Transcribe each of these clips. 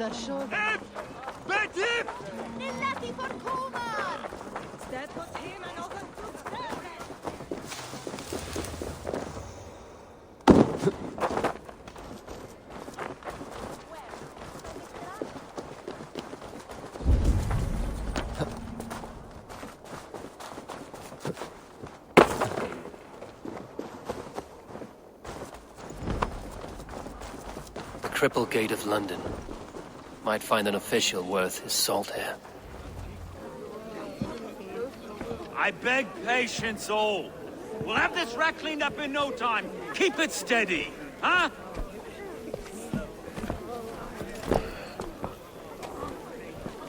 Hip! Bet hip! Nillati forkomar! Sted på tema någon The Cripple Gate of London. Might find an official worth his salt here. I beg patience, all. We'll have this rat cleaned up in no time. Keep it steady, huh?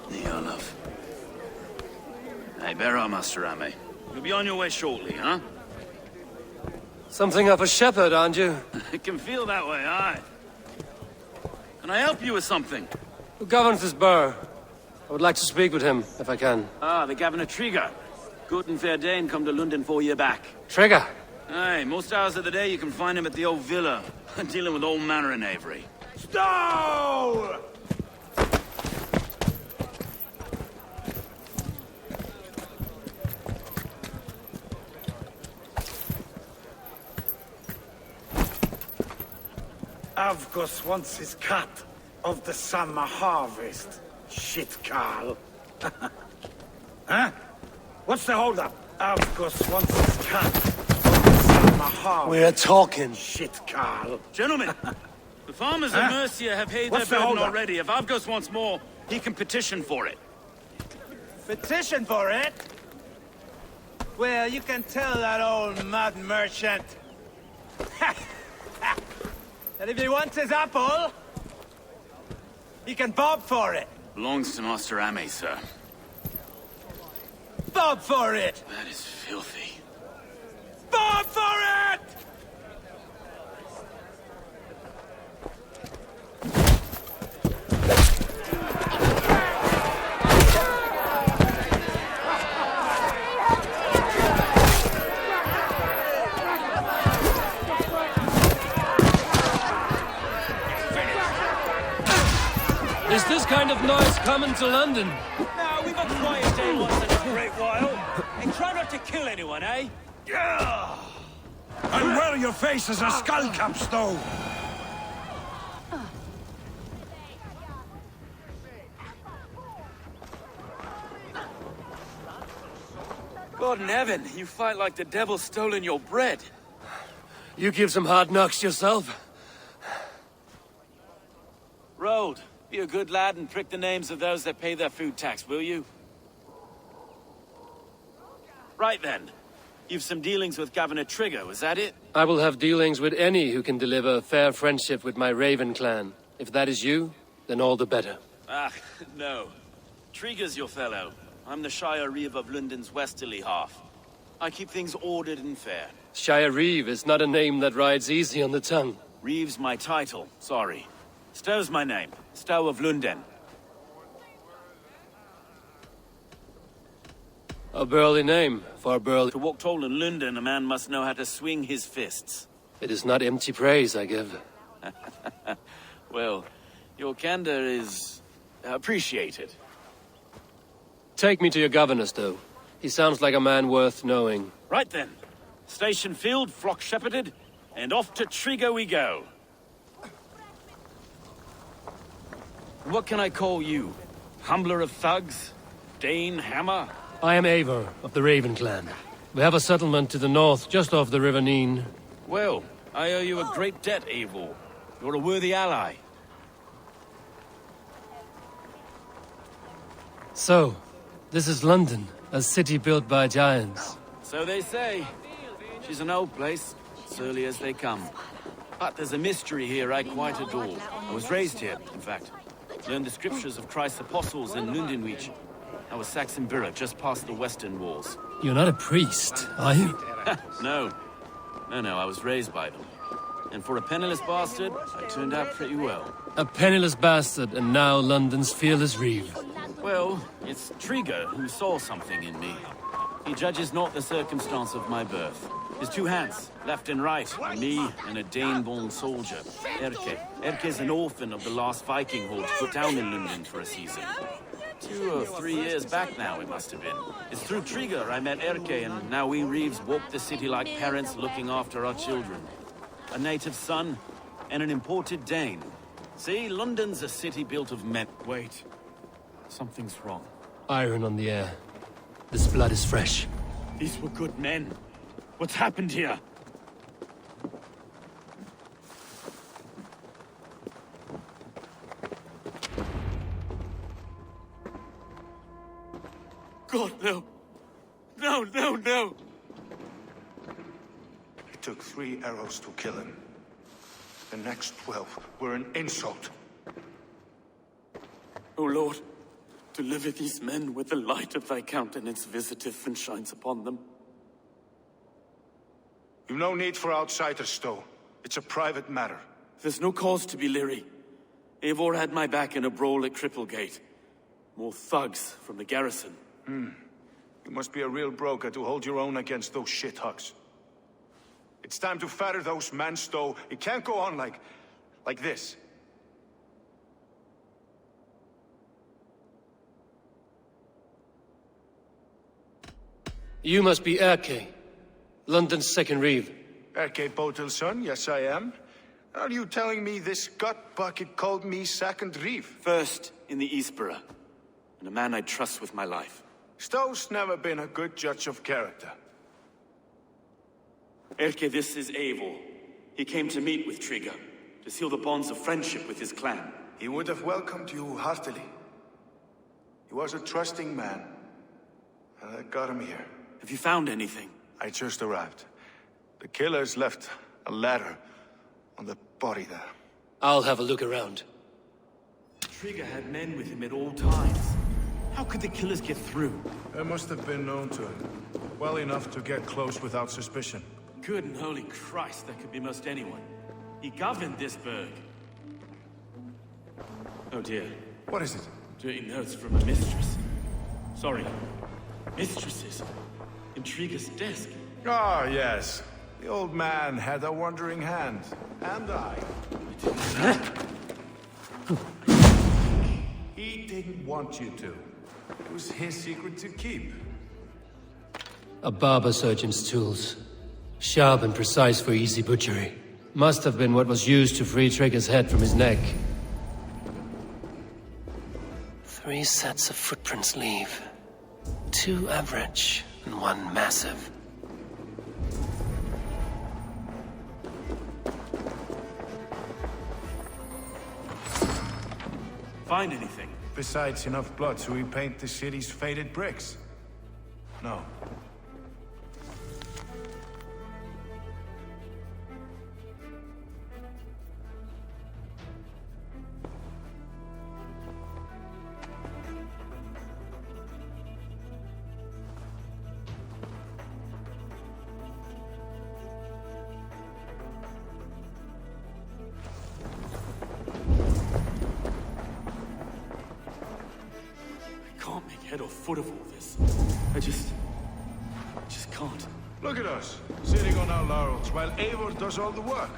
Neolov. Hey, bear up, Master Ame. You'll be on your way shortly, huh? Something of a shepherd, aren't you? It can feel that way, aye. Can I help you with something? Who governs this burgh? I would like to speak with him, if I can. Ah, the Governor Trigger. Good and fair Dane come to London 4 year back. Trigger! Aye, most hours of the day you can find him at the old villa, dealing with all manner in Avery. Stow! Avgos wants his cut of the summer harvest. Shit, Carl. Huh? What's the holdup? Avgos wants his cut of the summer harvest. We're talking. Shit, Carl. Gentlemen, the farmers of Mercia have paid What's the their burden holdup? already. If Avgos wants more, he can petition for it. Petition for it? Well, you can tell that old mud merchant that if he wants his apple, he can bob for it. Belongs to Master Ame, sir. Bob for it! That is filthy. Bob for it! Is this kind of noise coming to London? Now, we've a quiet day once in a great while. And try not to kill anyone, eh? Yeah. And wear your face as a skull cap, Stow. God in heaven, you fight like the devil's stolen your bread. You give some hard knocks yourself. Road, be a good lad and prick the names of those that pay their food tax, will you? Right then. You've some dealings with Governor Trigger, was that it? I will have dealings with any who can deliver fair friendship with my Raven clan. If that is you, then all the better. Ah, no. Trigger's your fellow. I'm the Shire Reeve of London's westerly half. I keep things ordered and fair. Shire Reeve is not a name that rides easy on the tongue. Reeve's my title, sorry. Stow's my name. Stow of London. A burly name for a burly... To walk tall in London, a man must know how to swing his fists. It is not empty praise I give. Well, your candor is... appreciated. Take me to your governor, Stow. He sounds like a man worth knowing. Right then. Station filled, flock shepherded, and off to Trigger we go. What can I call you? Humbler of thugs? Dane Hammer? I am Eivor, of the Raven clan. We have a settlement to the north, just off the River Neen. Well, I owe you a great debt, Eivor. You're a worthy ally. So, this is London, a city built by giants. So they say. She's an old place, surly as they come. But there's a mystery here I quite adore. I was raised here, in fact. Learned the scriptures of Christ's apostles in Lundenwich. I was Saxon Borough, just past the western walls. You're not a priest, are you? No. No, I was raised by them. And for a penniless bastard, I turned out pretty well. A penniless bastard, and now London's fearless reeve. Well, it's Trigger who saw something in me. He judges not the circumstance of my birth. His two hands, left and right, and me and a Dane-born soldier, Erke. Erke's an orphan of the last Viking horde put down in London for a season. 2 or 3 years back now, it must have been. It's through Trigger I met Erke, and now we Reeves walk the city like parents looking after our children. A native son, and an imported Dane. See, London's a city built of men. Wait. Something's wrong. Iron on the air. This blood is fresh. These were good men. What's happened here? God, no. No, no, no! It took 3 arrows to kill him. The next 12 were an insult. O Lord, deliver these men with the light of thy countenance visiteth and shines upon them. You've no need for outsiders, Stowe. It's a private matter. There's no cause to be leery. Eivor had my back in a brawl at Cripplegate. More thugs from the garrison. You must be a real broker to hold your own against those shithugs. It's time to fetter those men, Stowe. It can't go on like this. You must be Erke, London's second reeve. Erke Botel's son, yes I am. Are you telling me this gut bucket called me second reeve? First in the Eastborough, and a man I trust with my life. Stowe's never been a good judge of character. Erke, this is Eivor. He came to meet with Trigger, to seal the bonds of friendship with his clan. He would have welcomed you heartily. He was a trusting man, and I got him here. Have you found anything? I just arrived. The killers left a ladder on the body there. I'll have a look around. Trigger had men with him at all times. How could the killers get through? They must have been known to him. Well enough to get close without suspicion. Good and holy Christ, that could be most anyone. He governed this burg. Oh dear. What is it? Dirty notes from a mistress. Sorry. Mistresses. In Trigger's desk. Ah, yes. The old man had a wandering hand. And I. He didn't want you to. It was his secret to keep. A barber surgeon's tools. Sharp and precise for easy butchery. Must have been what was used to free Trigger's head from his neck. 3 sets of footprints leave. 2 average, and 1 massive. Find anything? Besides enough blood to repaint the city's faded bricks? No. Head or foot of all this. I just can't. Look at us, sitting on our laurels while Eivor does all the work.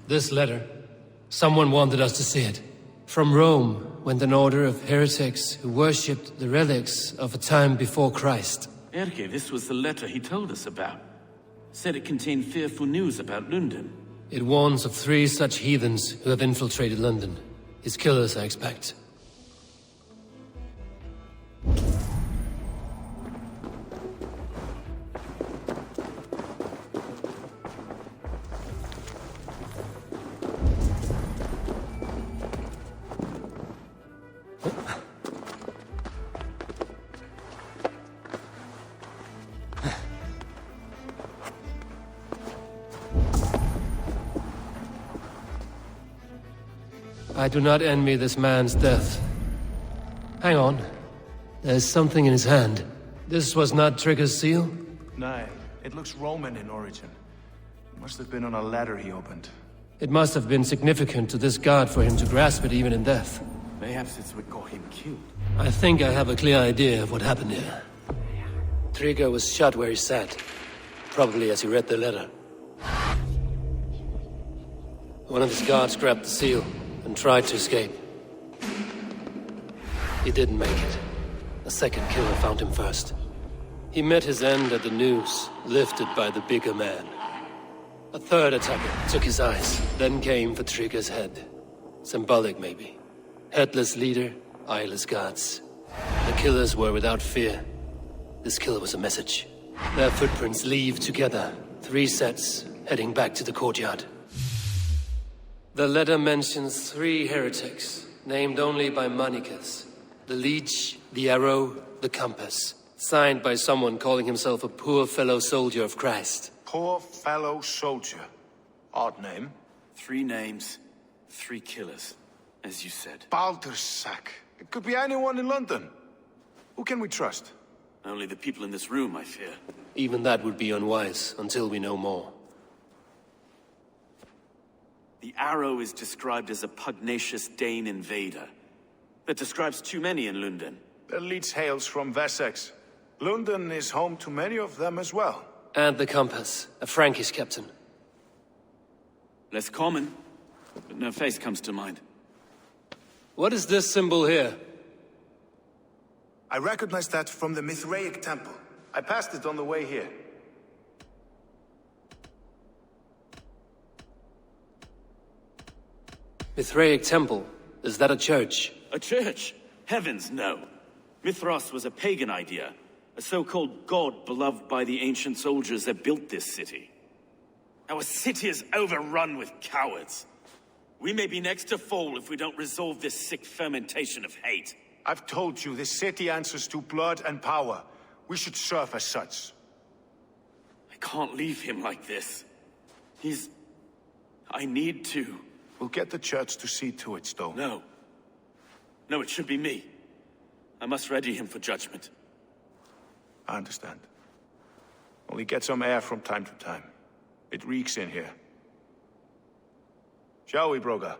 This letter. Someone wanted us to see it. From Rome went an order of heretics who worshipped the relics of a time before Christ. Erke, this was the letter he told us about. Said it contained fearful news about London. It warns of 3 such heathens who have infiltrated London. His killers, I expect. I do not envy this man's death. Hang on. There's something in his hand. This was not Trigger's seal? No, it looks Roman in origin. Must have been on a ladder he opened. It must have been significant to this god for him to grasp it even in death. Perhaps it's what got him killed. I think I have a clear idea of what happened here. Trigger was shot where he sat, probably as he read the letter. One of his guards grabbed the seal and tried to escape. He didn't make it. A second killer found him first. He met his end at the noose, lifted by the bigger man. A third attacker took his eyes, then came for Trigger's head. Symbolic, maybe. Headless leader, eyeless guards. The killers were without fear. This kill was a message. Their footprints leave together, 3 sets, heading back to the courtyard. The letter mentions 3 heretics, named only by Manicus. The Leech, the Arrow, the Compass. Signed by someone calling himself a poor fellow soldier of Christ. Poor fellow soldier. Odd name. 3 names, 3 killers, as you said. Baldersack. It could be anyone in London. Who can we trust? Only the people in this room, I fear. Even that would be unwise, until we know more. The Arrow is described as a pugnacious Dane invader. That describes too many in London. The Leech hails from Wessex. London is home to many of them as well. And the Compass, a Frankish captain. Less common, but no face comes to mind. What is this symbol here? I recognize that from the Mithraic temple. I passed it on the way here. Mithraic temple? Is that a church? A church? Heavens, no. Mithras was a pagan idea. A so-called god beloved by the ancient soldiers that built this city. Our city is overrun with cowards. We may be next to fall if we don't resolve this sick fermentation of hate. I've told you, this city answers to blood and power. We should serve as such. I can't leave him like this. I need to. We'll get the church to see to it, Stowe. No. No, it should be me. I must ready him for judgment. I understand. Only get some air from time to time. It reeks in here. Shall we, Broga?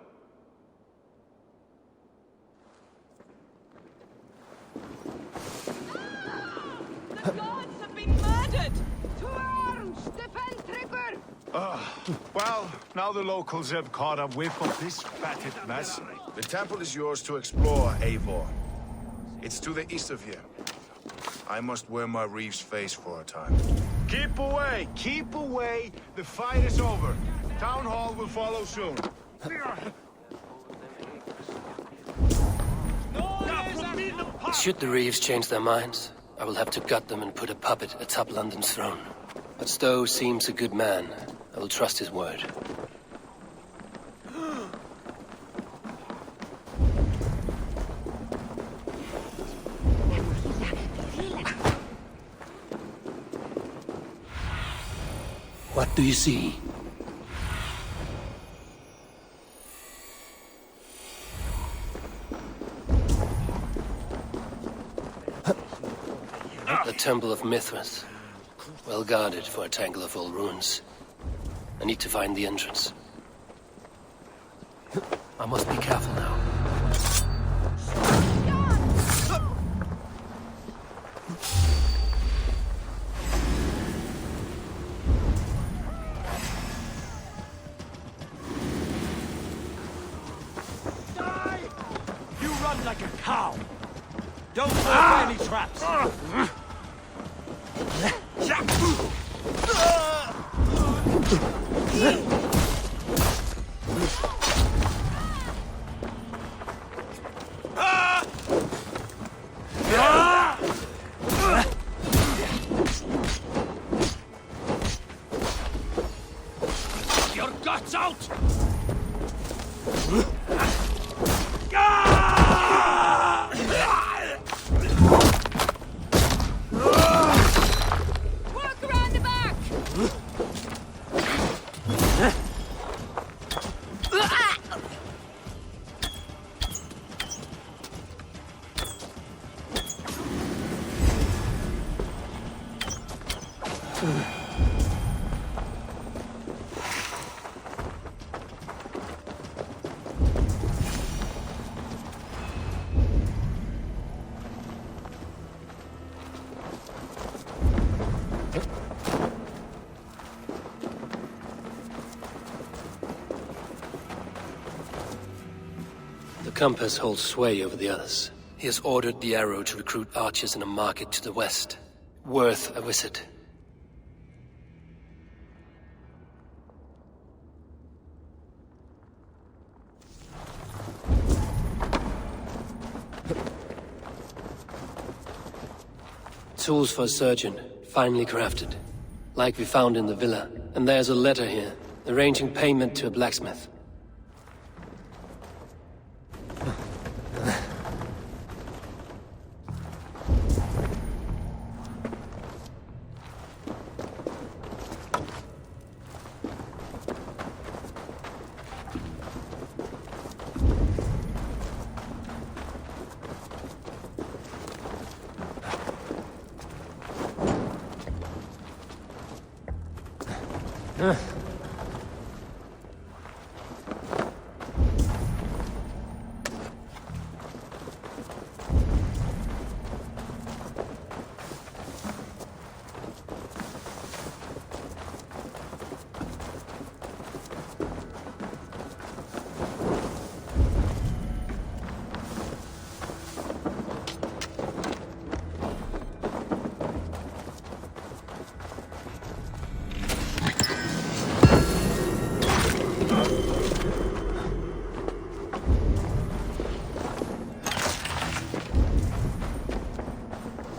The gods have been murdered! To arms! Defend Trigger! Well, now the locals have caught a whiff of this fatted mess. The temple is yours to explore, Eivor. It's to the east of here. I must wear my Reeve's face for a time. Keep away! Keep away! The fight is over. Town Hall will follow soon. Should the Reeves change their minds, I will have to gut them and put a puppet atop London's throne. But Stowe seems a good man. I will trust his word. What do you see? The Temple of Mithras. Well guarded for a tangle of old ruins. I need to find the entrance. I must be careful now. You run like a cow! Don't fall for any traps! Your guts out! Work around the back! compass holds sway over the others. He has ordered the arrow to recruit archers in a market to the west. Worth a visit. Tools for a surgeon, finely crafted. Like we found in the villa. And there's a letter here, arranging payment to a blacksmith.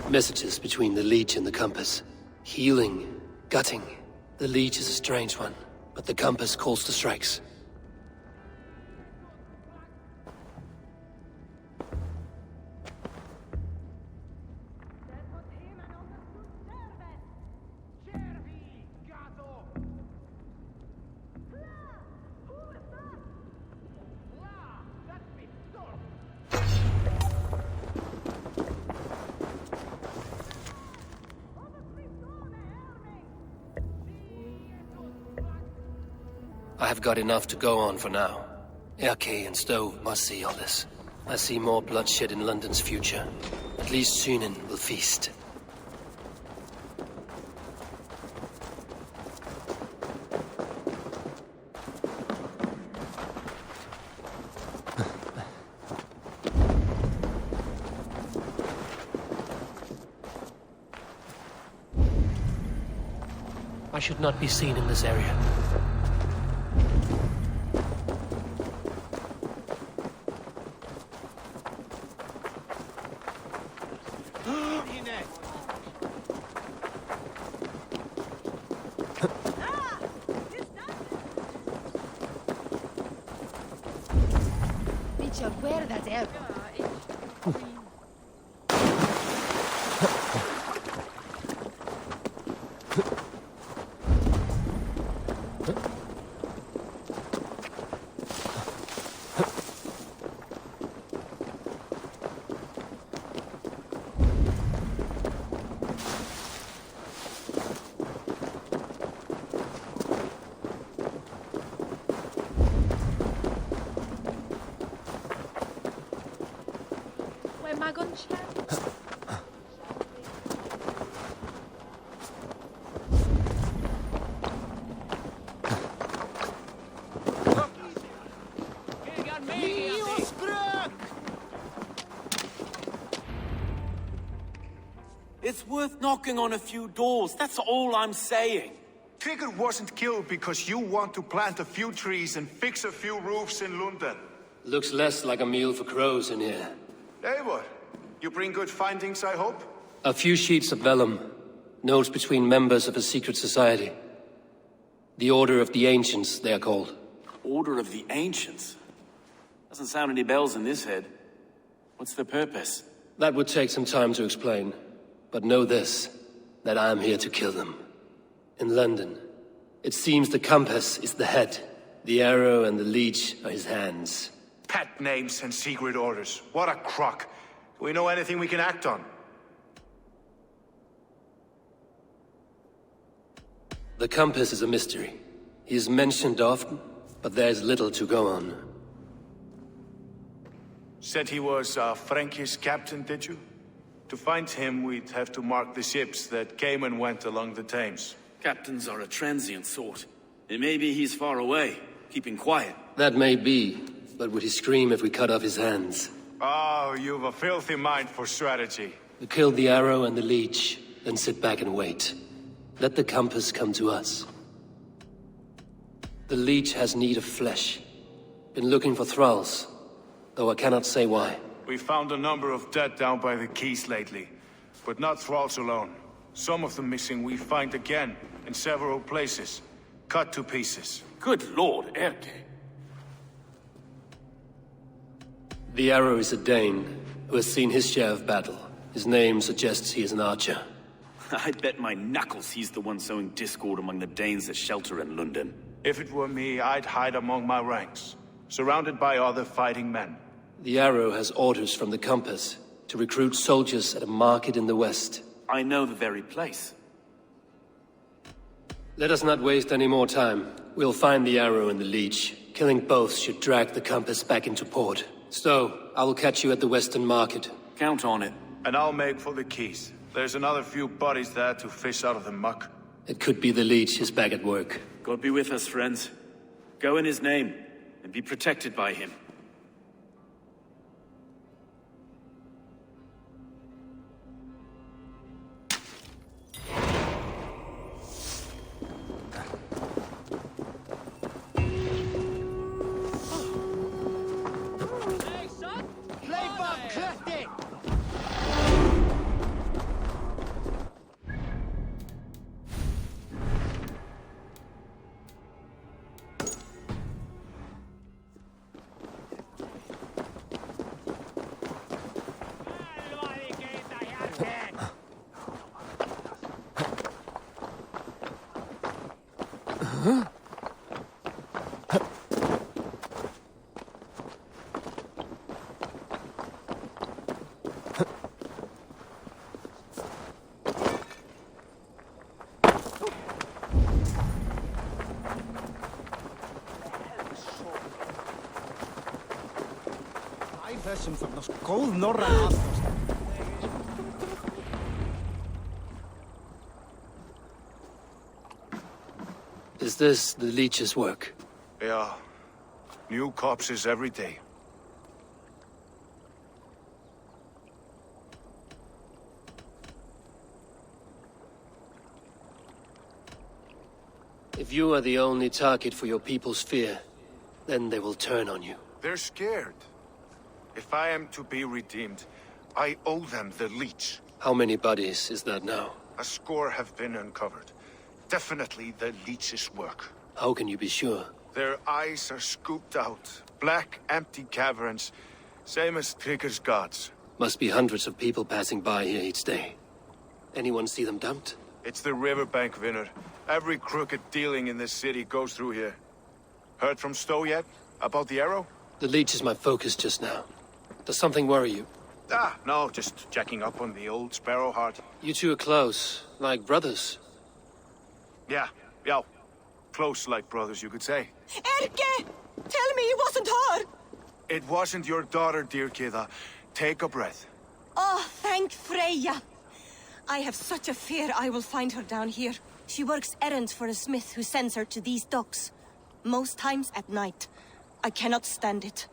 Messages between the Leech and the Compass. Healing, gutting. The Leech is a strange one, but the Compass calls to strikes. I have got enough to go on for now. Erke and Stove must see all this. I see more bloodshed in London's future. At least Synen will feast. I should not be seen in this area. It's worth knocking on a few doors, that's all I'm saying. Trigger wasn't killed because you want to plant a few trees and fix a few roofs in London. Looks less like a meal for crows in here. Eivor, you bring good findings, I hope? A few sheets of vellum. Notes between members of a secret society. The Order of the Ancients, they are called. Order of the Ancients? Doesn't sound any bells in this head. What's the purpose? That would take some time to explain. But know this, that I am here to kill them. In London, it seems the Compass is the head. The arrow and the leech are his hands. Pet names and secret orders. What a crock. Do we know anything we can act on? The Compass is a mystery. He is mentioned often, but there's little to go on. Said he was a Frankish captain, did you? To find him, we'd have to mark the ships that came and went along the Thames. Captains are a transient sort. It may be he's far away, keeping quiet. That may be, but would he scream if we cut off his hands? Oh, you've a filthy mind for strategy. We kill the arrow and the leech, then sit back and wait. Let the compass come to us. The leech has need of flesh. Been looking for thralls, though I cannot say why. We found a number of dead down by the quays lately, but not thralls alone. Some of the missing we find again, in several places, cut to pieces. Good lord, Erke. The arrow is a Dane, who has seen his share of battle. His name suggests he is an archer. I bet my knuckles he's the one sowing discord among the Danes that shelter in London. If it were me, I'd hide among my ranks, surrounded by other fighting men. The arrow has orders from the compass to recruit soldiers at a market in the west. I know the very place. Let us not waste any more time. We'll find the arrow and the leech. Killing both should drag the compass back into port. So, I will catch you at the western market. Count on it. And I'll make for the quays. There's another few bodies there to fish out of the muck. It could be the leech is back at work. God be with us, friends. Go in his name, and be protected by him. Þessum þarna góð norræn aðstoð. Is this the leech's work? Yeah. New corpses every day. If you are the only target for your people's fear, then they will turn on you. They're scared. If I am to be redeemed, I owe them the leech. How many bodies is that now? A score have been uncovered. Definitely the leech's work. How can you be sure? Their eyes are scooped out. Black, empty caverns. Same as Trigger's gods. Must be hundreds of people passing by here each day. Anyone see them dumped? It's the riverbank, Vinner. Every crooked dealing in this city goes through here. Heard from Stowe yet? About the arrow? The leech is my focus just now. Does something worry you? Ah, no, just checking up on the old Sparrowheart. You two are close, like brothers. Yeah. Close like brothers, you could say. Erke! Tell me it wasn't her! It wasn't your daughter, dear Kida. Take a breath. Oh, thank Freya. I have such a fear I will find her down here. She works errands for a smith who sends her to these docks. Most times at night. I cannot stand it.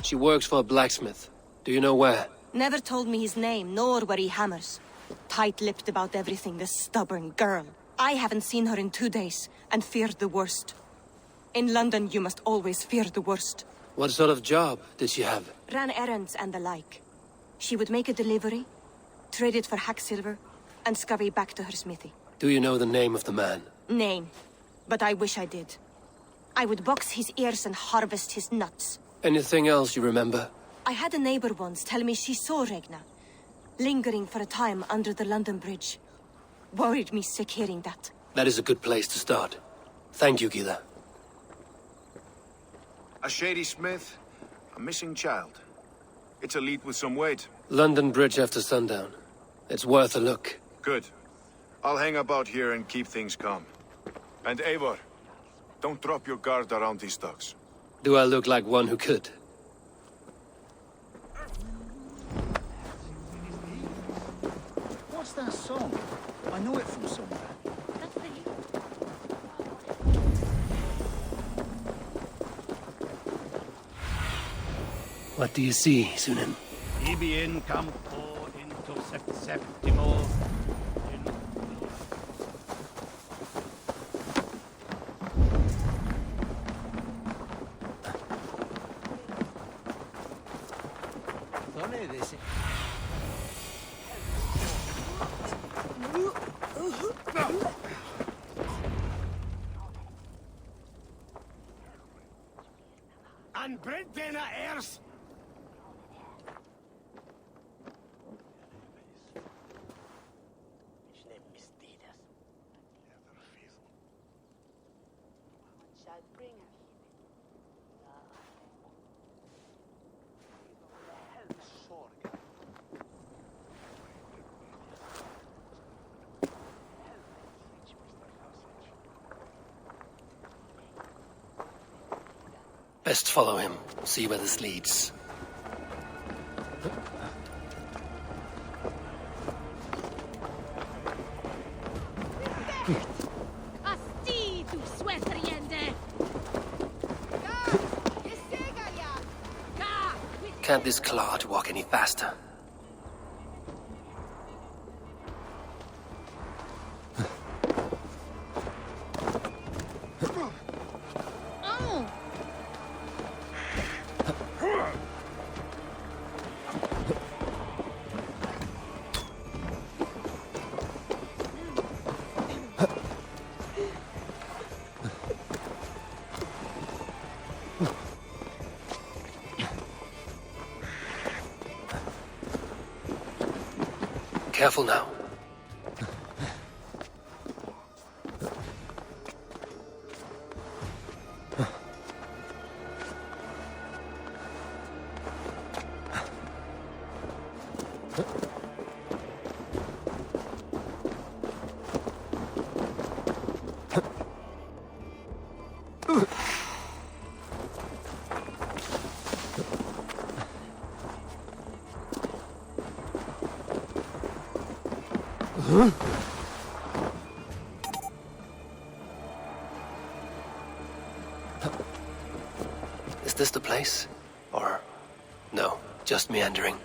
She works for a blacksmith. Do you know where? Never told me his name, nor where he hammers. Tight-lipped about everything, the stubborn girl. I haven't seen her in 2 days, and feared the worst. In London, you must always fear the worst. What sort of job did she have? Ran errands and the like. She would make a delivery, trade it for hack silver, and scurry back to her smithy. Do you know the name of the man? Name. But I wish I did. I would box his ears and harvest his nuts. Anything else you remember? I had a neighbor once tell me she saw Regna, lingering for a time under the London Bridge. Worried me sick hearing that. That is a good place to start. Thank you, Gila. A shady smith, a missing child. It's a lead with some weight. London Bridge after sundown. It's worth a look. Good. I'll hang about here and keep things calm. And Eivor, don't drop your guard around these docks. Do I look like one who could? What's that song? I know it from somewhere. What do you see, Sunan? Ibi in campo into septimo. An Brentena ers! Best follow him, see where this leads. Asti, tu sueteriende! Can't this clod walk any faster? Oh! Careful now. Is this the place? Or... no, just meandering?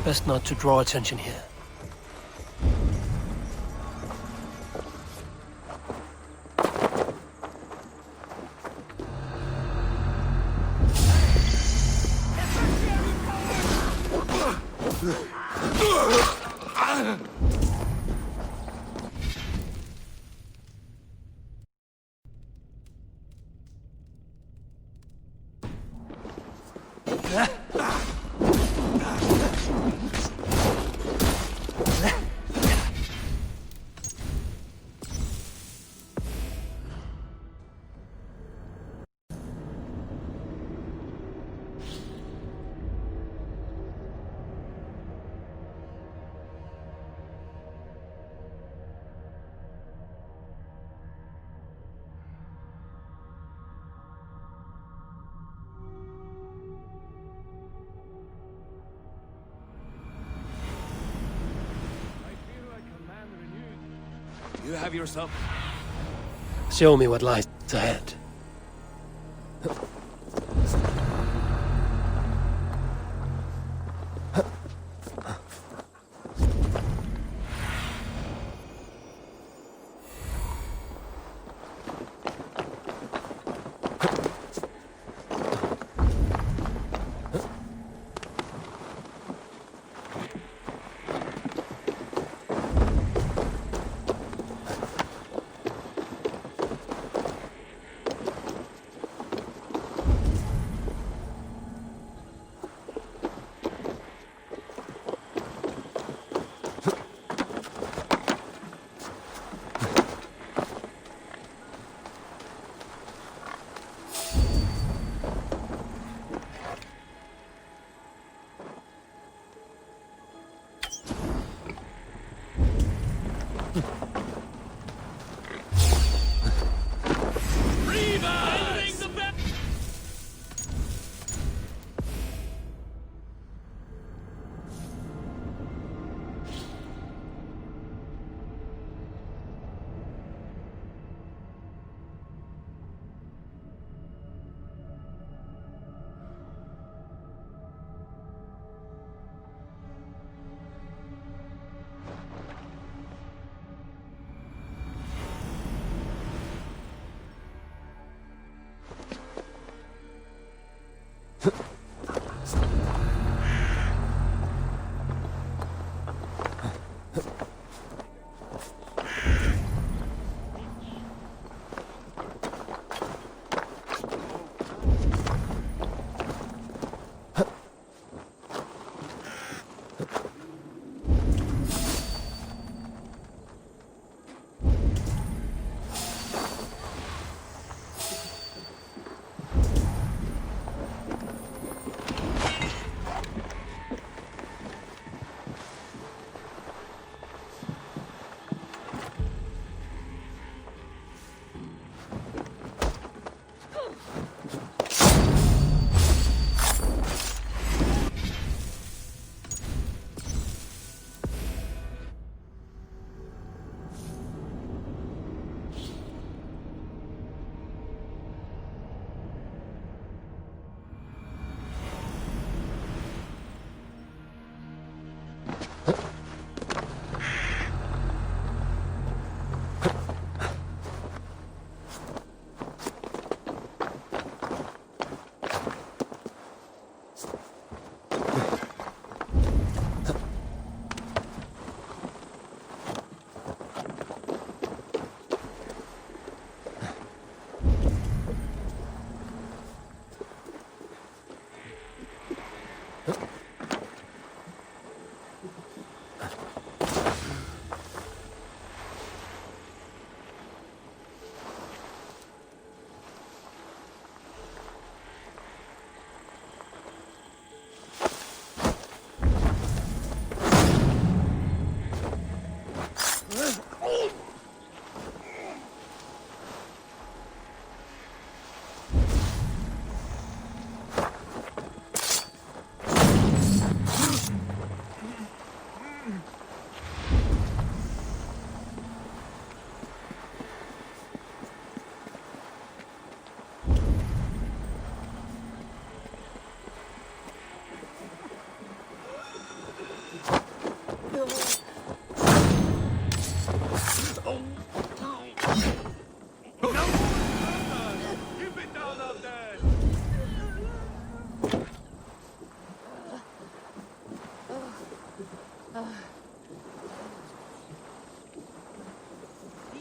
Best not to draw attention here. You have yourself... Show me what lies ahead.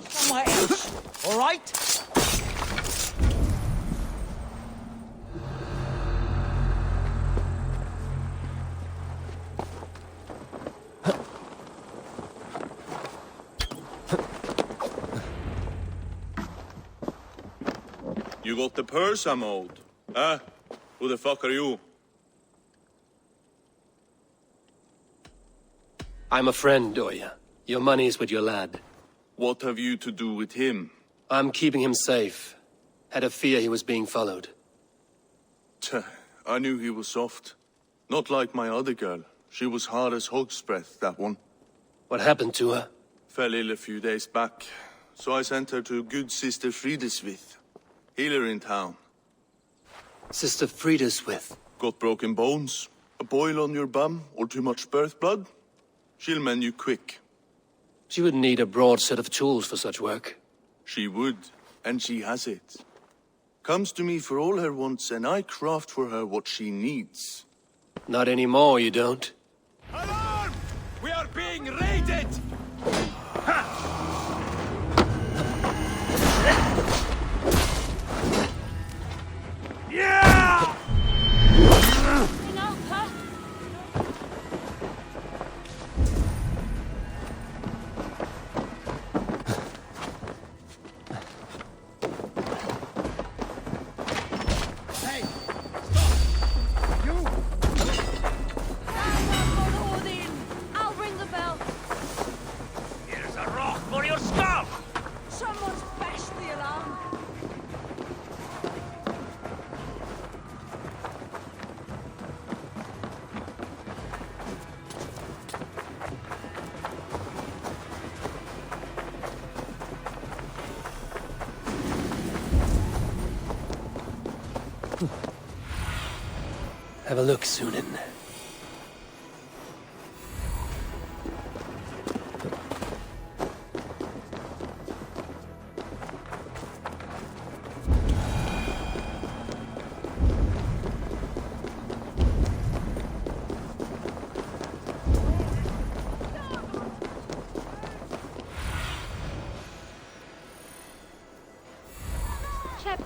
Somewhere else, all right? You got the purse I'm owed. Huh? Who the fuck are you? I'm a friend, Oya. Your money's with your lad. What have you to do with him? I'm keeping him safe. Had a fear he was being followed. Tch, I knew he was soft. Not like my other girl. She was hard as hog's breath, that one. What happened to her? Fell ill a few days back. So I sent her to good Sister Frideswith. Healer in town. Sister Frideswith. Got broken bones, a boil on your bum, or too much birth blood? She'll mend you quick. She would need a broad set of tools for such work. She would, and she has it. Comes to me for all her wants, and I craft for her what she needs. Not anymore, you don't. Alarm! We are being raided! Yeah! Enough, huh? Hey! Stop! You! I'll ring the bell. Here's a rock for your skull! Someone's bashed the alarm. Have a look, Sunan.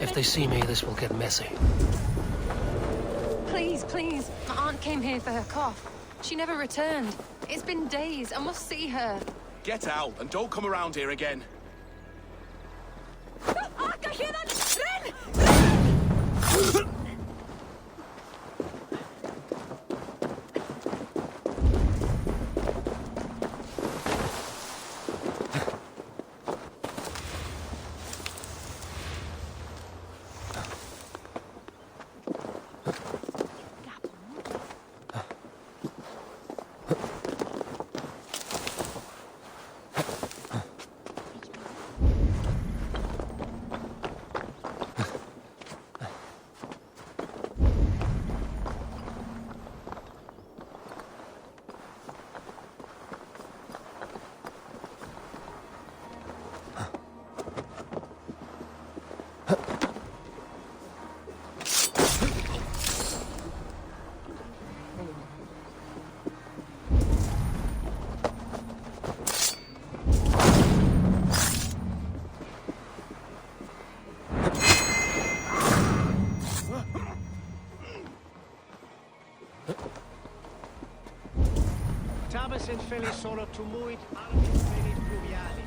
If they see me, this will get messy. Please, please. My aunt came here for her cough. She never returned. It's been days. I must see her. Get out and don't come around here again. Feli solo tumuit, anche feli pluviali.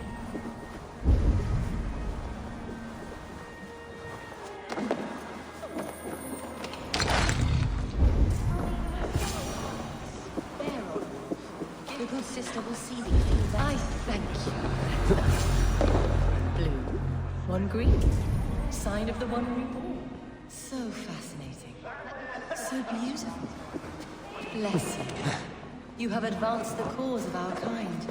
The good sister will see these things. I thank you. Blue, one green. Sign of the one reborn. So fascinating. So beautiful. Bless you. You have advanced the cause of our kind.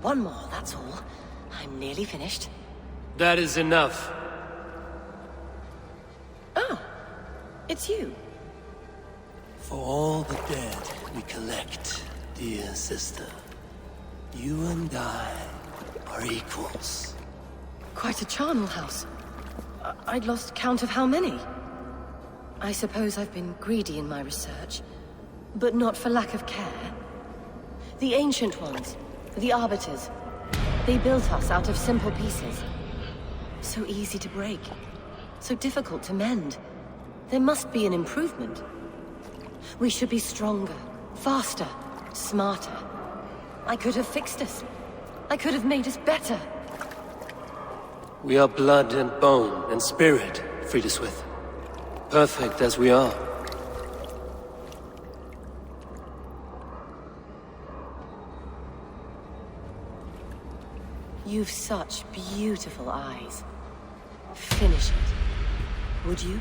One more, that's all. I'm nearly finished. That is enough. Oh, it's you. For all the dead we collect, dear sister, you and I are equals. Quite a charnel house. I'd lost count of how many. I suppose I've been greedy in my research, but not for lack of care. The ancient ones, the Arbiters, they built us out of simple pieces. So easy to break, so difficult to mend. There must be an improvement. We should be stronger, faster, smarter. I could have fixed us. I could have made us better. We are blood and bone and spirit, Friedeswith. Perfect as we are. You've such beautiful eyes. Finish it, would you?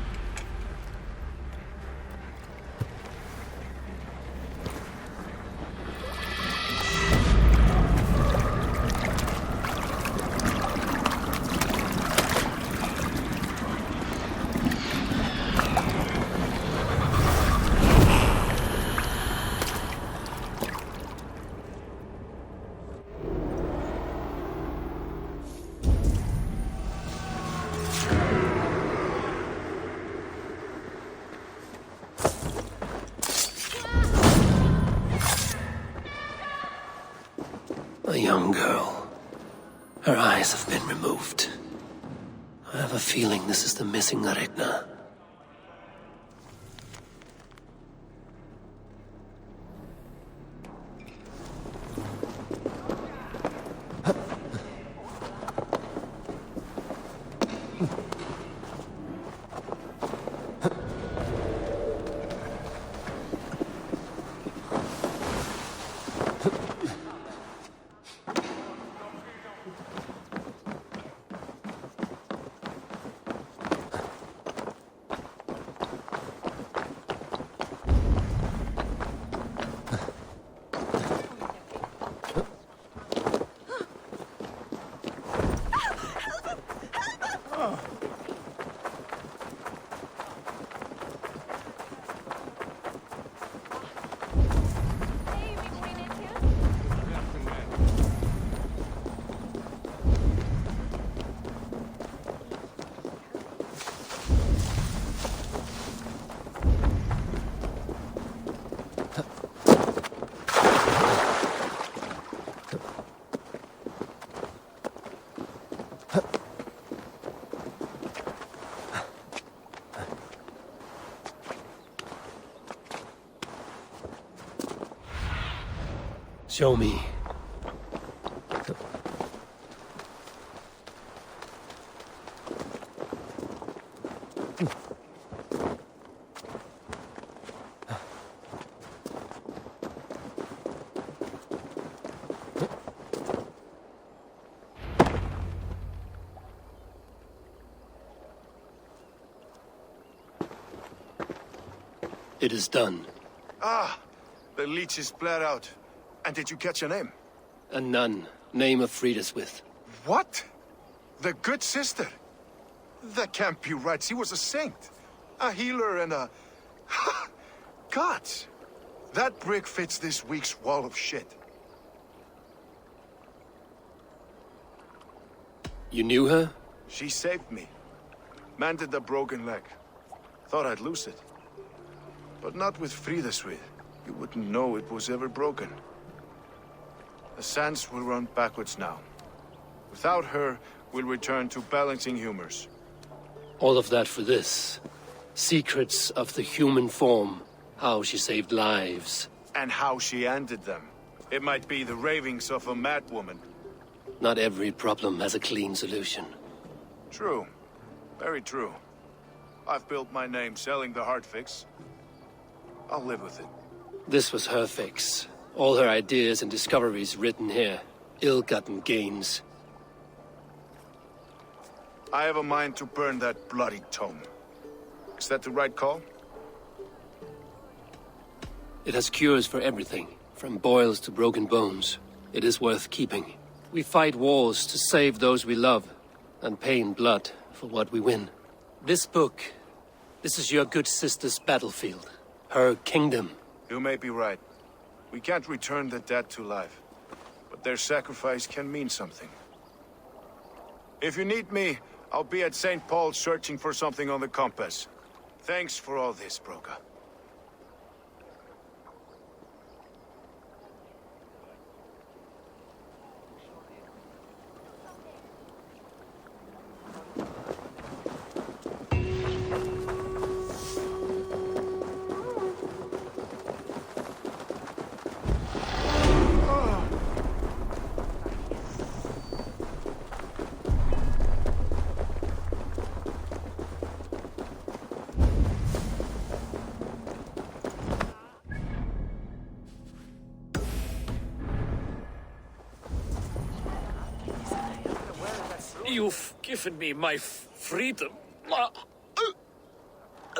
A young girl. Her eyes have been removed. I have a feeling this is the missing Regna. Show me. It is done. Ah, the leech is bled out. And did you catch her name? A nun, name of Friedeswith. What? The good sister? That can't be right. She was a saint. A healer and a... Gods! That brick fits this week's wall of shit. You knew her? She saved me. Mended a broken leg. Thought I'd lose it. But not with Fridaswith. You wouldn't know it was ever broken. The sands will run backwards now. Without her, we'll return to balancing humors. All of that for this. Secrets of the human form. How she saved lives. And how she ended them. It might be the ravings of a madwoman. Not every problem has a clean solution. True. Very true. I've built my name selling the heart fix. I'll live with it. This was her fix. All her ideas and discoveries written here. Ill-gotten gains. I have a mind to burn that bloody tome. Is that the right call? It has cures for everything, from boils to broken bones. It is worth keeping. We fight wars to save those we love, and pay in blood for what we win. This book, this is your good sister's battlefield. Her kingdom. You may be right. We can't return the dead to life. But their sacrifice can mean something. If you need me, I'll be at St. Paul's searching for something on the compass. Thanks for all this, Broga. You've given me my freedom,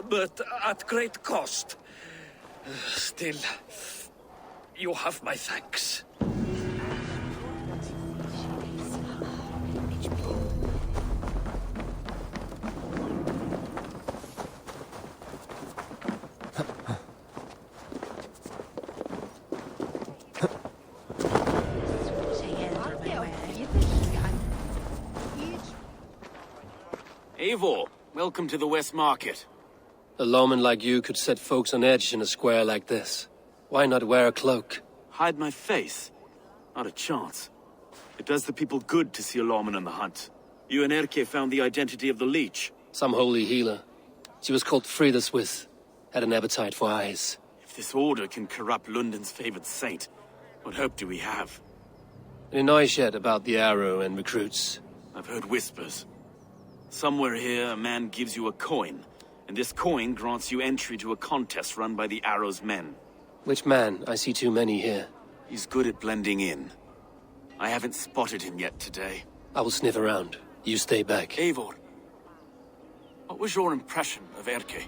but at great cost. Still, you have my thanks. Eivor, welcome to the West Market. A lawman like you could set folks on edge in a square like this. Why not wear a cloak? Hide my face? Not a chance. It does the people good to see a lawman on the hunt. You and Erke found the identity of the leech. Some holy healer. She was called Fridaswith. Had an appetite for eyes. If this order can corrupt London's favored saint, what hope do we have? Any noise yet about the arrow and recruits? I've heard whispers. Somewhere here, a man gives you a coin, and this coin grants you entry to a contest run by the Arrow's men. Which man? I see too many here. He's good at blending in. I haven't spotted him yet today. I will sniff around. You stay back. Eivor, what was your impression of Erke?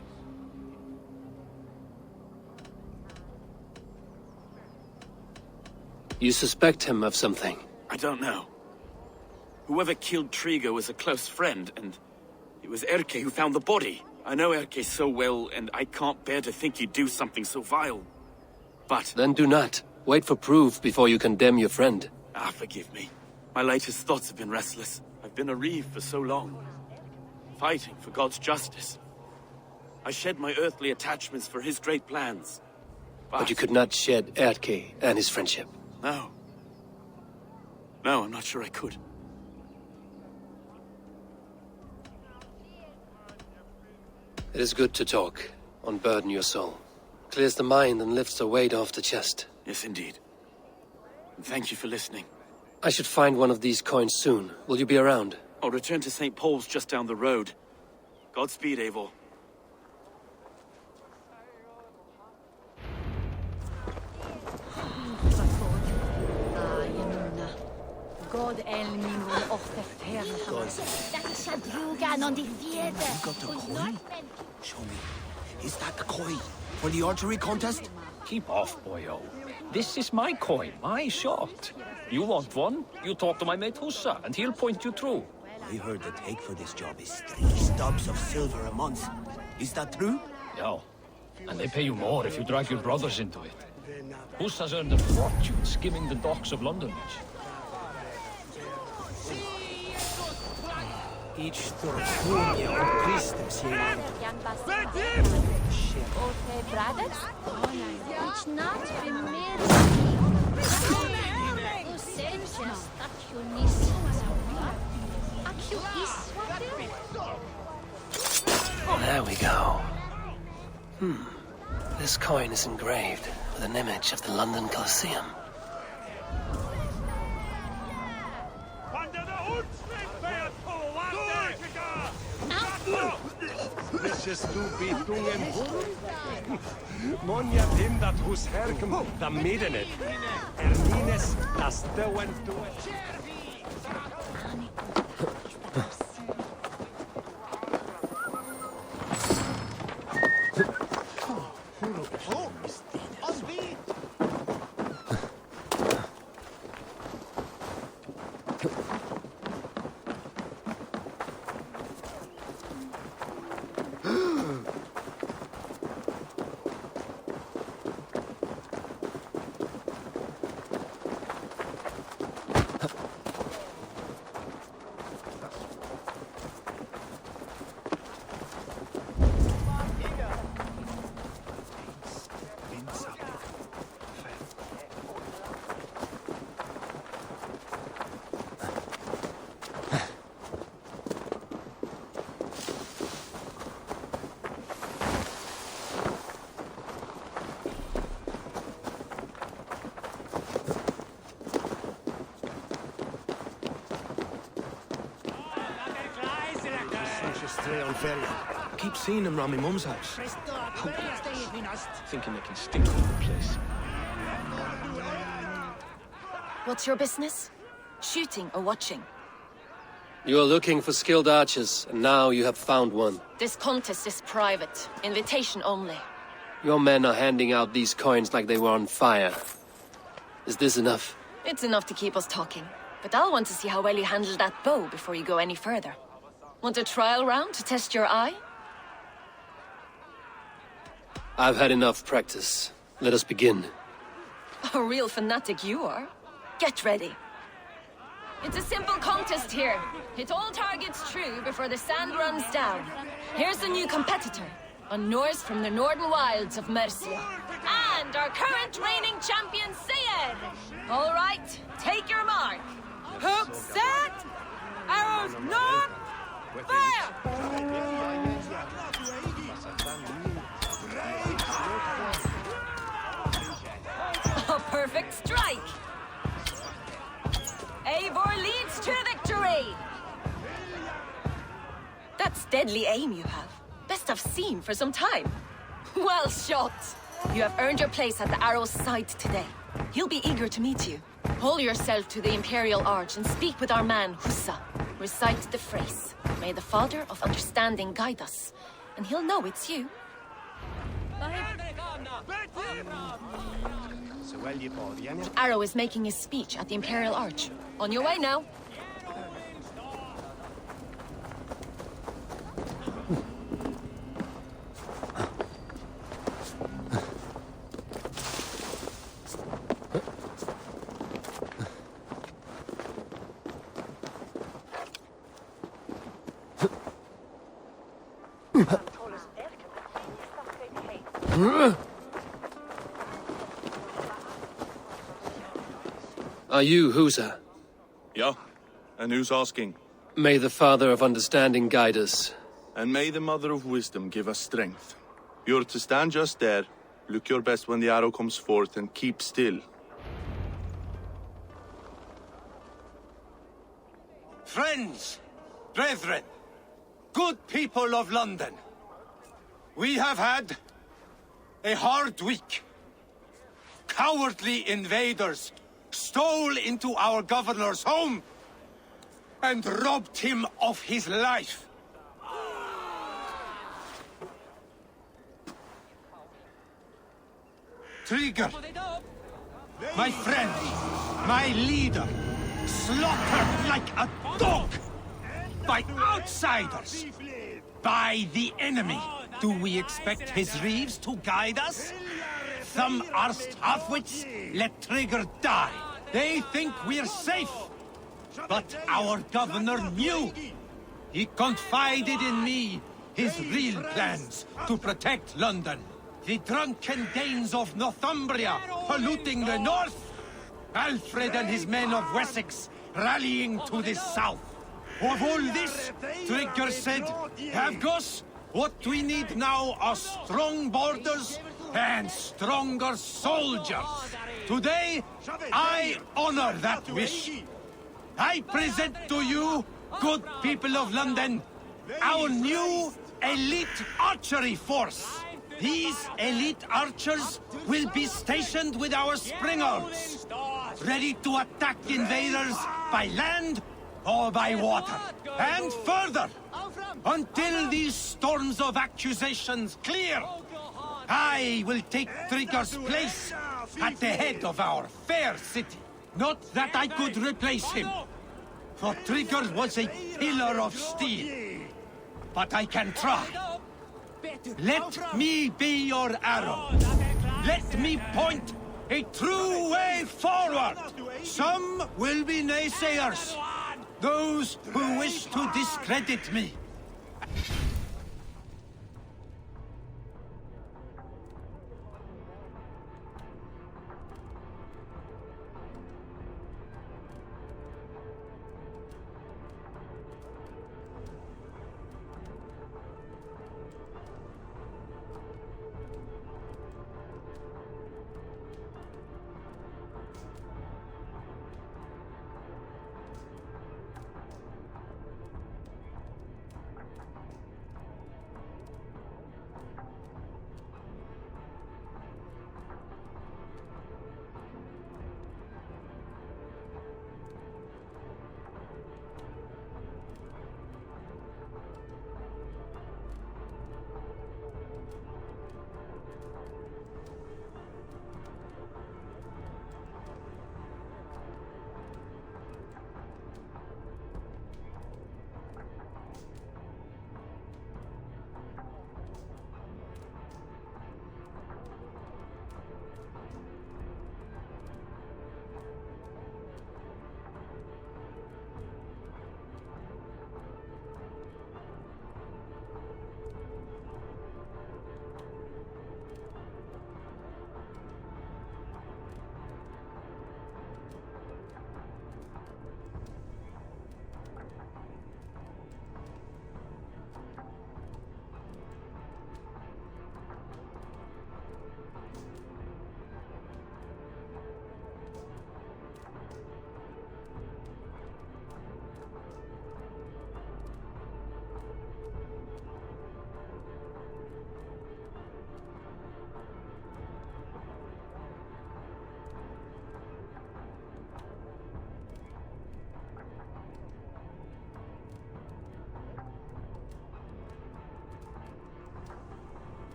You suspect him of something? I don't know. Whoever killed Trigo was a close friend, and it was Erke who found the body. I know Erke so well, and I can't bear to think he'd do something so vile. But... Then do not. Wait for proof before you condemn your friend. Ah, forgive me. My latest thoughts have been restless. I've been a reeve for so long. Fighting for God's justice. I shed my earthly attachments for his great plans. But you could not shed Erke and his friendship. No. No, I'm not sure I could. It is good to talk, unburden your soul. Clears the mind and lifts a weight off the chest. Yes, indeed. And thank you for listening. I should find one of these coins soon. Will you be around? I'll return to St. Paul's just down the road. Godspeed, Eivor. God elmingun ofte You got the coin? Show me. Is that the coin? For the archery contest? Keep off, boyo. This is my coin, my shot. You want one? You talk to my mate Hussa, and he'll point you through. I heard the take for this job is 3 stubs of silver a month. Is that true? Yeah. And they pay you more if you drag your brothers into it. Hussa's earned a fortune skimming the docks of London Beach. Each Storfumia or Christus, There we go. This coin is engraved with an image of the London Colosseum. Monja vindat hos herkom da middenet. Ernines das døen Stray on ferry. Keep seeing them round my mum's house. Thinking they can stick to the place. What's your business? Shooting or watching? You're looking for skilled archers, and now you have found one. This contest is private. Invitation only. Your men are handing out these coins like they were on fire. Is this enough? It's enough to keep us talking. But I'll want to see how well you handle that bow before you go any further. Want a trial round to test your eye? I've had enough practice. Let us begin. A real fanatic you are. Get ready. It's a simple contest here. Hit all targets true before the sand runs down. Here's a new competitor. A Norse from the northern wilds of Mercia. And our current reigning champion, Seer! All right, take your mark. Hook set! Arrows north! Fire! A perfect strike! Eivor leads to victory! That's deadly aim you have. Best I've seen for some time. Well shot! You have earned your place at the arrow's side today. He'll be eager to meet you. Hold yourself to the Imperial Arch and speak with our man, Hussa. Recite the phrase. May the Father of Understanding guide us. And he'll know it's you. Arrow is making his speech at the Imperial Arch. On your way now. Are you Husa? Yeah, and who's asking? May the Father of Understanding guide us. And may the Mother of Wisdom give us strength. You're to stand just there, look your best when the arrow comes forth, and keep still. Friends, brethren, good people of London, we have had a hard week. Cowardly invaders stole into our governor's home and robbed him of his life. Trigger, my friend, my leader, slaughtered like a dog by outsiders, by the enemy. Do we expect his reeves to guide us? Some arst halfwits let Trigger die. They think we're safe. But our governor knew. He confided in me his real plans to protect London. The drunken Danes of Northumbria polluting the north. Alfred and his men of Wessex rallying to the south. Of all this, Trigger said, Havgos, what we need now are strong borders and stronger soldiers. Today, I honor that wish. I present to you, good people of London, our new elite archery force. These elite archers will be stationed with our springers, ready to attack invaders by land or by water. And further, until these storms of accusations clear, I will take Trigger's place at the head of our fair city. Not that I could replace him, for Trigger was a pillar of steel. But I can try. Let me be your arrow. Let me point a true way forward. Some will be naysayers, those who wish to discredit me.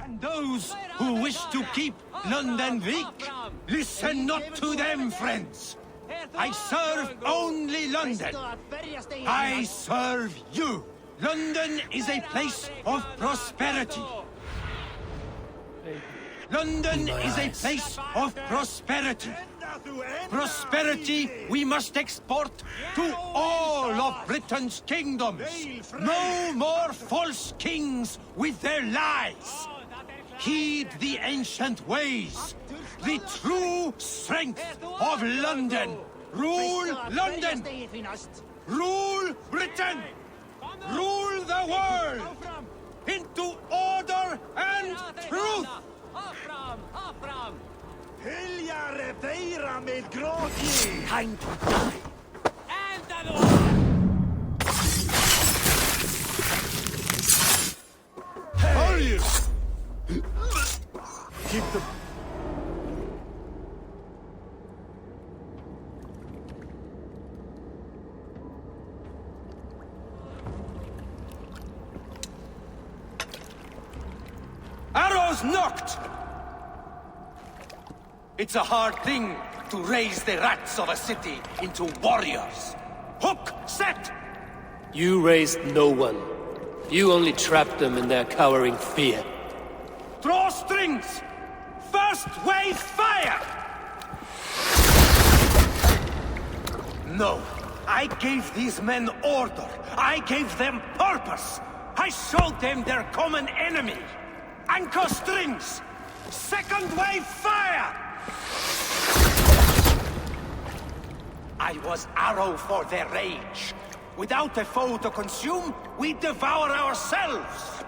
And those who wish to keep London weak, listen not to them, friends. I serve only London. I serve you. London is a place of prosperity. London is a place of prosperity. Prosperity we must export to all of Britain's kingdoms. No more false kings with their lies. Heed the ancient ways. The true strength of London. Rule London. Rule Britain. Rule the world into order and truth. Time to die. Hurry! Keep the... Arrows knocked! It's a hard thing to raise the rats of a city into warriors. Hook set! You raised no one. You only trapped them in their cowering fear. Draw strings! First wave fire! No. I gave these men order. I gave them purpose. I showed them their common enemy. Anchor strings! Second wave fire! I was arrow for their rage. Without a foe to consume, we devour ourselves!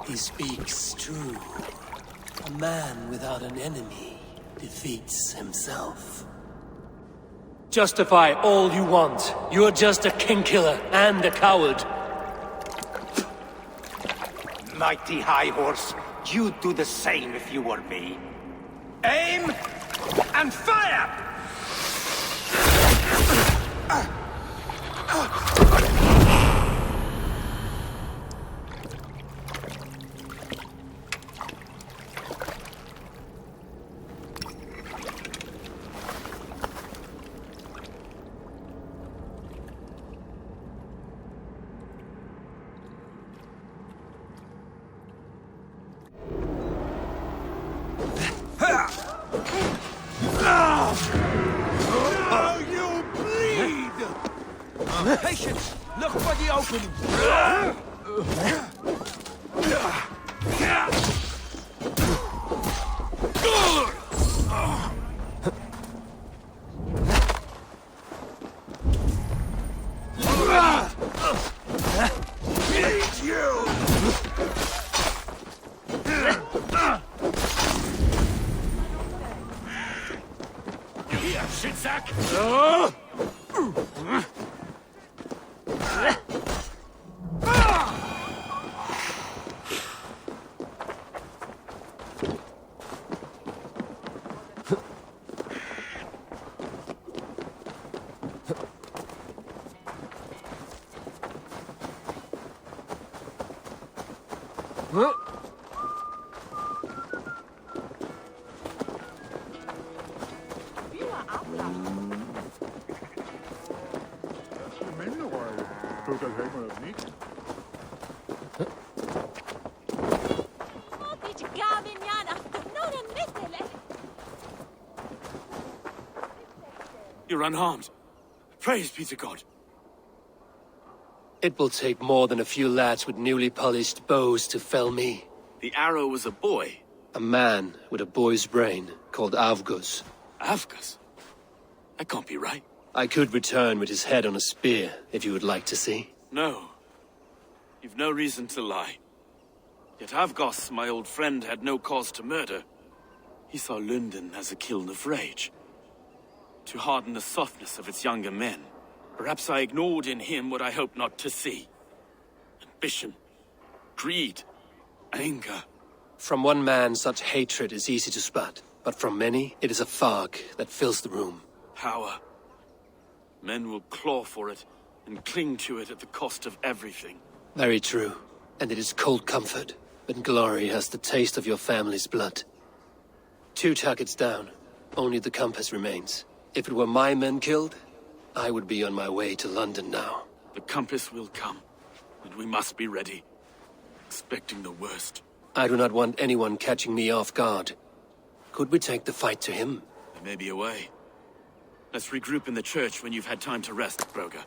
He speaks true. A man without an enemy defeats himself. Justify all you want. You're just a king-killer and a coward. Mighty High Horse, you'd do the same if you were me. Aim and fire! Patience! Look for the opening! Need you! Here, shitsack! You're unharmed. Praise be to God. It will take more than a few lads with newly polished bows to fell me. The arrow was a boy. A man with a boy's brain called Avgus. Avgus? That can't be right. I could return with his head on a spear, if you would like to see. No. You've no reason to lie. Yet Avgos, my old friend, had no cause to murder. He saw London as a kiln of rage. To harden the softness of its younger men. Perhaps I ignored in him what I hoped not to see. Ambition. Greed. Anger. From one man, such hatred is easy to spot. But from many, it is a fog that fills the room. Power. Men will claw for it, and cling to it at the cost of everything. Very true. And it is cold comfort, when glory has the taste of your family's blood. 2 targets down. Only the compass remains. If it were my men killed, I would be on my way to London now. The compass will come, and we must be ready. Expecting the worst. I do not want anyone catching me off guard. Could we take the fight to him? There may be a way. Let's regroup in the church when you've had time to rest, Broga.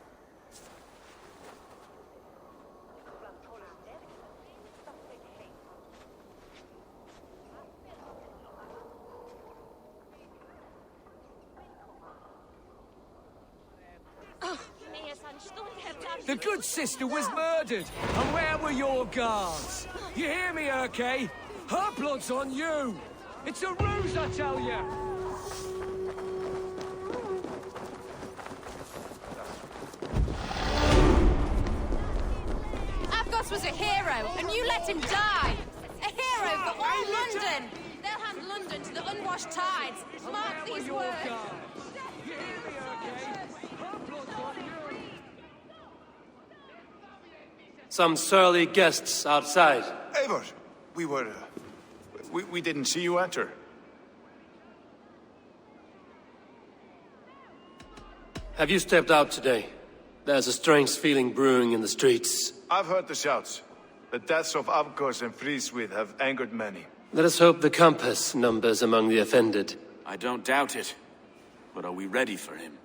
The good sister was murdered, and where were your guards? You hear me, Urke? Her blood's on you! It's a ruse, I tell you! Avgos was a hero, and you let him die! A hero for all London! They'll hand London to the unwashed tides! Mark these words! You hear me, Urke? Her blood's on you! Some surly guests outside. Eivor, we didn't see you enter. Have you stepped out today? There's a strange feeling brewing in the streets. I've heard the shouts. The deaths of Avgos and Friswith have angered many. Let us hope the compass numbers among the offended. I don't doubt it. But are we ready for him?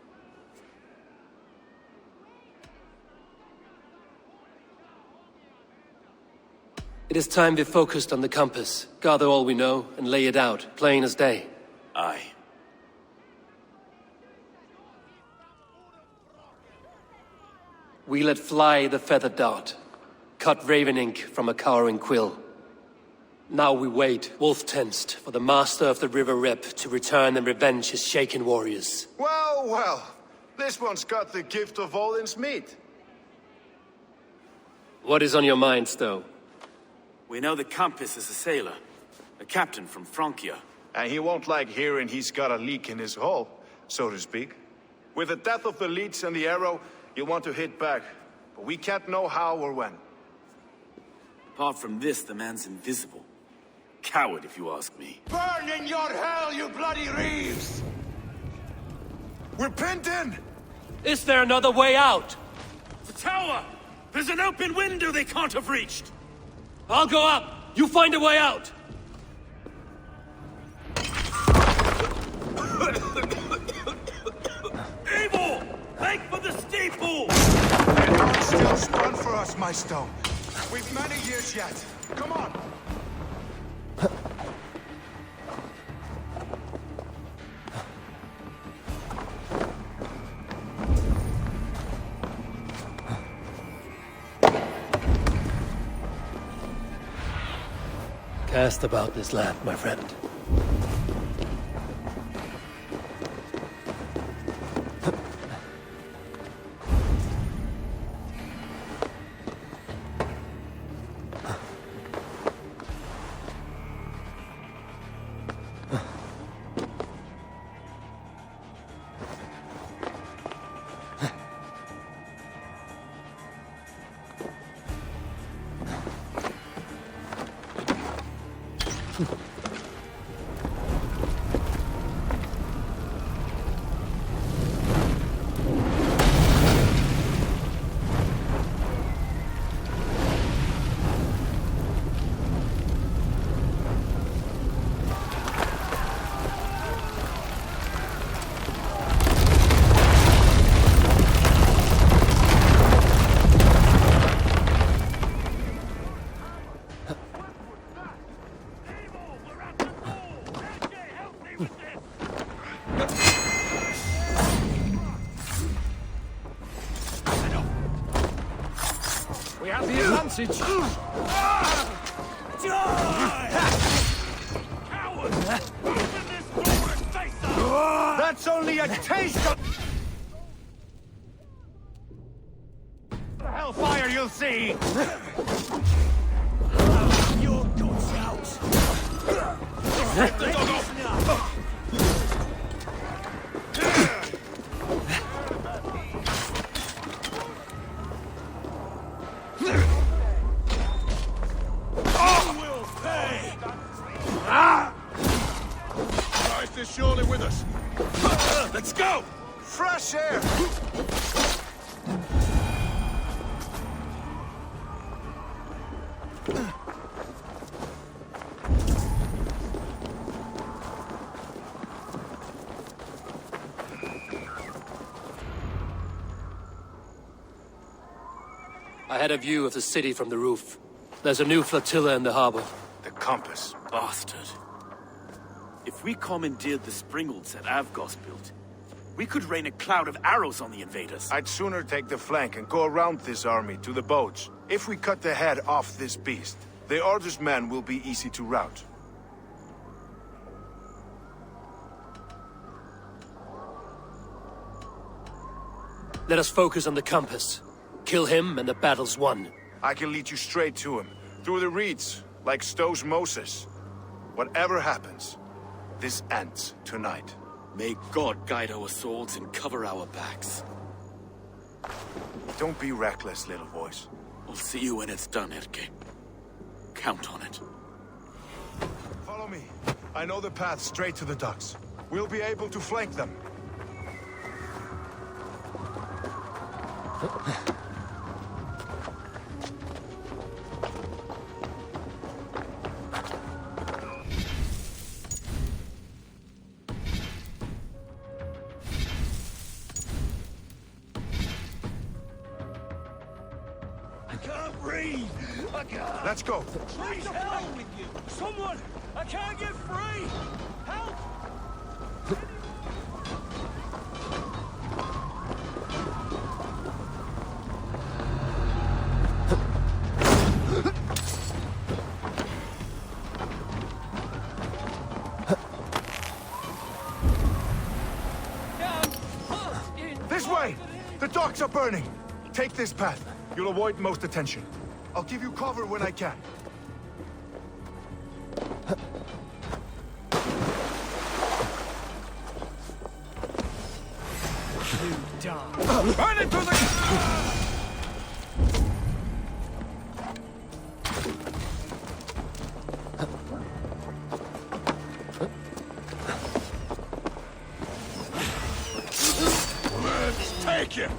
It is time we focused on the compass, gather all we know, and lay it out, plain as day. Aye. We let fly the feather dart, cut raven ink from a cowering quill. Now we wait, wolf-tensed, for the master of the River Rep to return and revenge his shaken warriors. Well, well. This one's got the gift of Odin's meat. What is on your minds, though? We know the Compass is a sailor. A captain from Francia. And he won't like hearing he's got a leak in his hull, so to speak. With the death of the leech and the arrow, you want to hit back. But we can't know how or when. Apart from this, the man's invisible. Coward, if you ask me. Burn in your hell, you bloody reeves! We're pinned in! Is there another way out? The tower! There's an open window they can't have reached! I'll go up! You find a way out! Eivor! Make for the steeple! The North still sprung for us, my stone. We've many years yet. Come on! Cast about this land, my friend. We have the advantage. Coward! Open this door and face us! That's only a taste of... the hellfire you'll see! Your guts out! Let the dog off! Christ is surely with us. Let's go! Fresh air! I had a view of the city from the roof. There's a new flotilla in the harbor. The compass. Bastard. If we commandeered the springalds that Avgos built, we could rain a cloud of arrows on the invaders. I'd sooner take the flank and go around this army to the boats. If we cut the head off this beast, the Order's men will be easy to rout. Let us focus on the compass. Kill him and the battle's won. I can lead you straight to him, through the reeds, like Stowe's Moses. Whatever happens, this ends tonight. May God guide our swords and cover our backs. Don't be reckless, little voice. I'll see you when it's done, Erke. Count on it. Follow me. I know the path straight to the docks. We'll be able to flank them. Let's go. Please help with you. Someone! I can't get free! Help! This way! The docks are burning! Take this path. You'll avoid most attention. I'll give you cover when I can. You die. Burn it to the... Take him!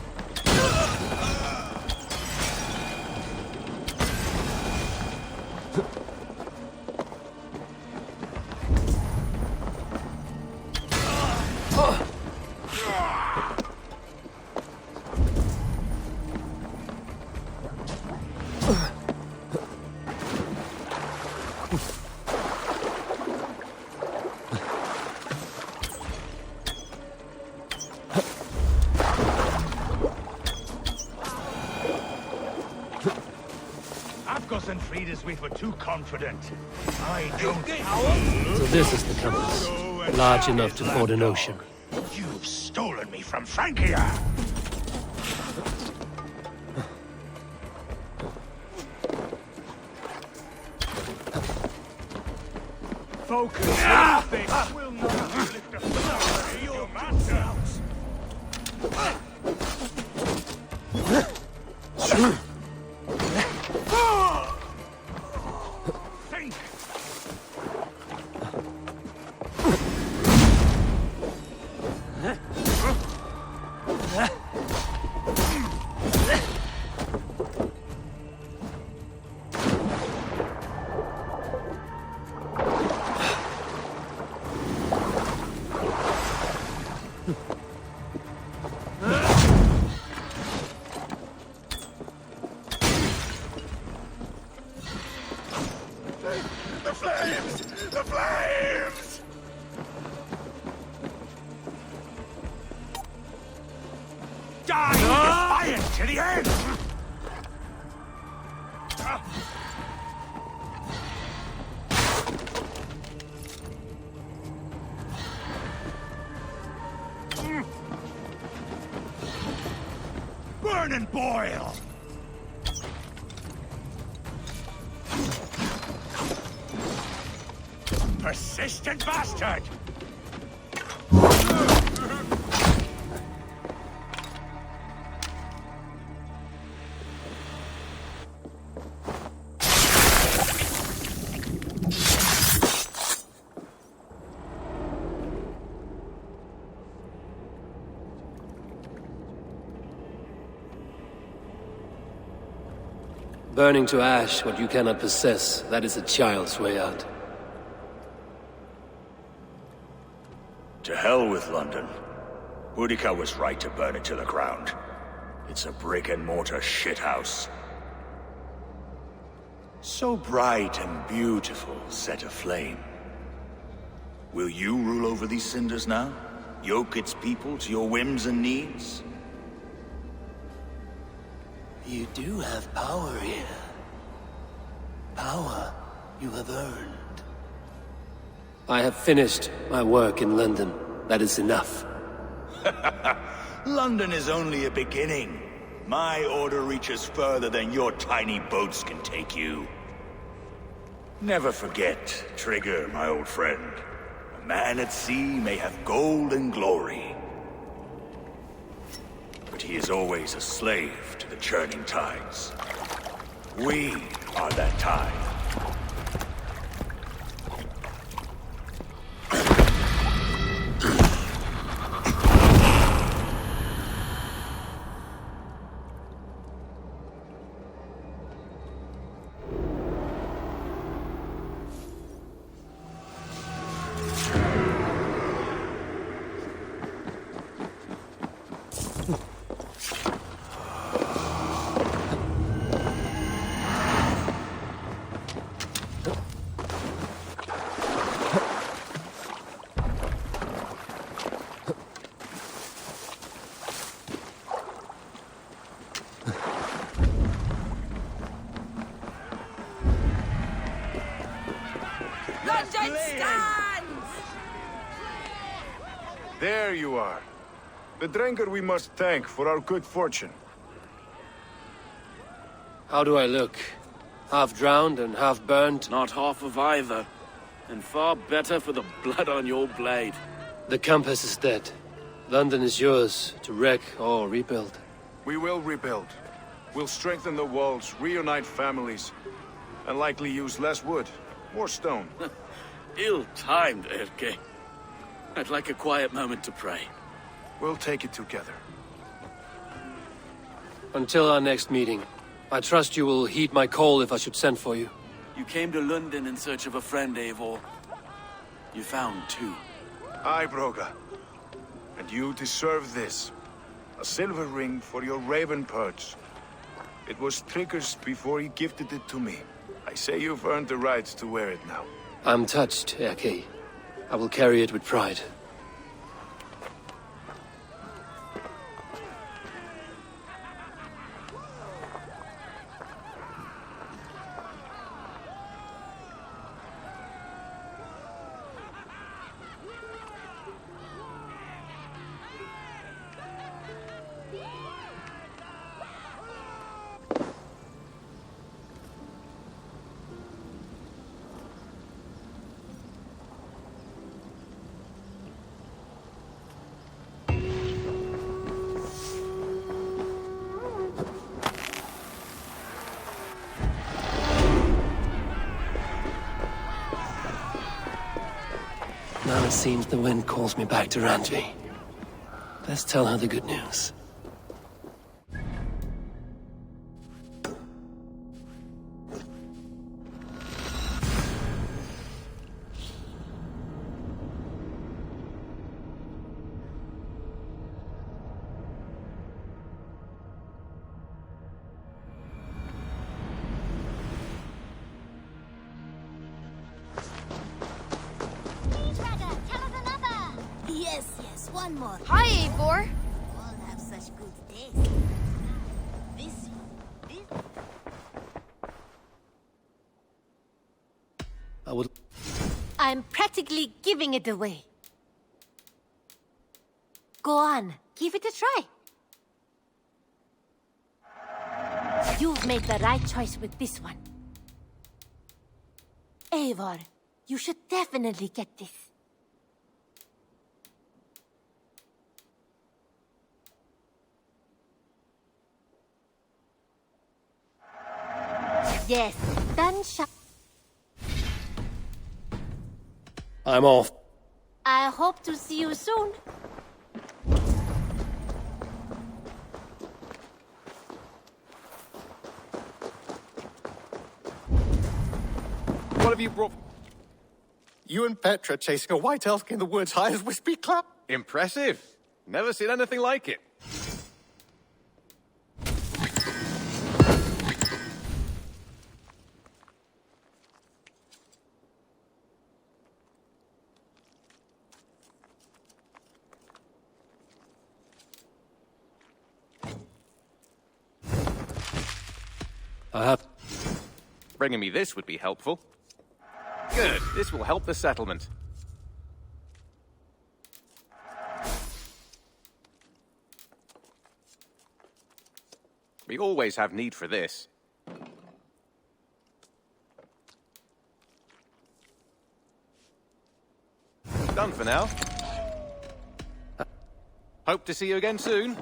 And Frida's we were too confident. I don't... So this is the compass. Large enough to ford an ocean. You've stolen me from Francia! Focus! Will not lift a finger to your masters! The flames! The flames! Die defiant to the end! Burn and boil! Persistent bastard! Burning to ash what you cannot possess, that is a child's way out. To hell with London. Boudica was right to burn it to the ground. It's a brick-and-mortar shithouse. So bright and beautiful, set aflame. Will you rule over these cinders now? Yoke its people to your whims and needs? You do have power here. Power you have earned. I have finished my work in London. That is enough. London is only a beginning. My order reaches further than your tiny boats can take you. Never forget, Trigger, my old friend. A man at sea may have gold and glory, but he is always a slave to the churning tides. We are that tide. London stands! There you are. The drinker we must thank for our good fortune. How do I look? Half drowned and half burnt? Not half of either. And far better for the blood on your blade. The compass is dead. London is yours, to wreck or rebuild. We will rebuild. We'll strengthen the walls, reunite families, and likely use less wood, more stone. Ill-timed, Erke. I'd like a quiet moment to pray. We'll take it together. Until our next meeting, I trust you will heed my call if I should send for you. You came to London in search of a friend, Eivor. You found two. Aye, Broga. And you deserve this. A silver ring for your raven perch. It was Trigger's before he gifted it to me. I say you've earned the right to wear it now. I'm touched, Erke. I will carry it with pride. Now it seems the wind calls me back to Randvi. Let's tell her the good news. Yes, one more. Hi, Eivor. All have such good taste. This. I would... I'm practically giving it away. Go on, give it a try. You've made the right choice with this one. Eivor, you should definitely get this. Yes, done shop. I'm off. I hope to see you soon. What have you brought? You and Petra chasing a white elk in the woods high as Wispy Clap? Impressive. Never seen anything like it. I have... Bringing me this would be helpful. Good. This will help the settlement. We always have need for this. Done for now. Hope to see you again soon.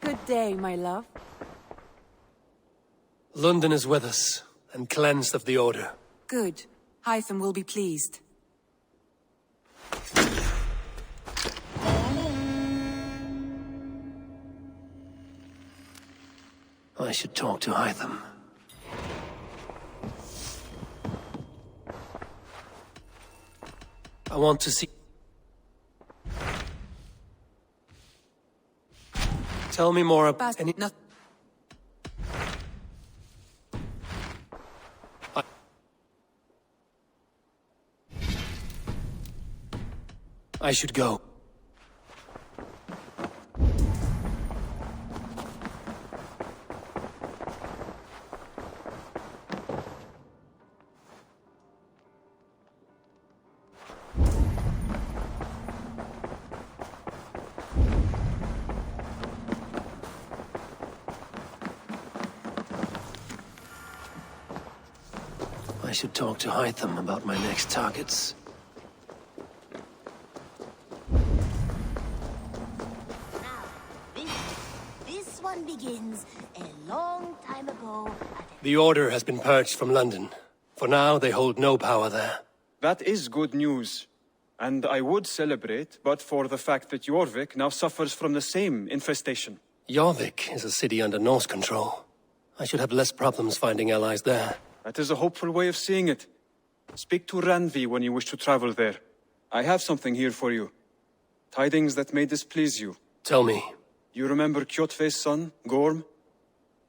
Good day, my love. London is with us, and cleansed of the Order. Good. Hytham will be pleased. I should talk to Hytham. I want to see... Tell me more about any... I should go. I should talk to Hytham about my next targets. This one begins a long time ago. The Order has been purged from London. For now, they hold no power there. That is good news. And I would celebrate, but for the fact that Jorvik now suffers from the same infestation. Jorvik is a city under Norse control. I should have less problems finding allies there. That is a hopeful way of seeing it. Speak to Randvi when you wish to travel there. I have something here for you. Tidings that may displease you. Tell me. You remember Kjotve's son, Gorm?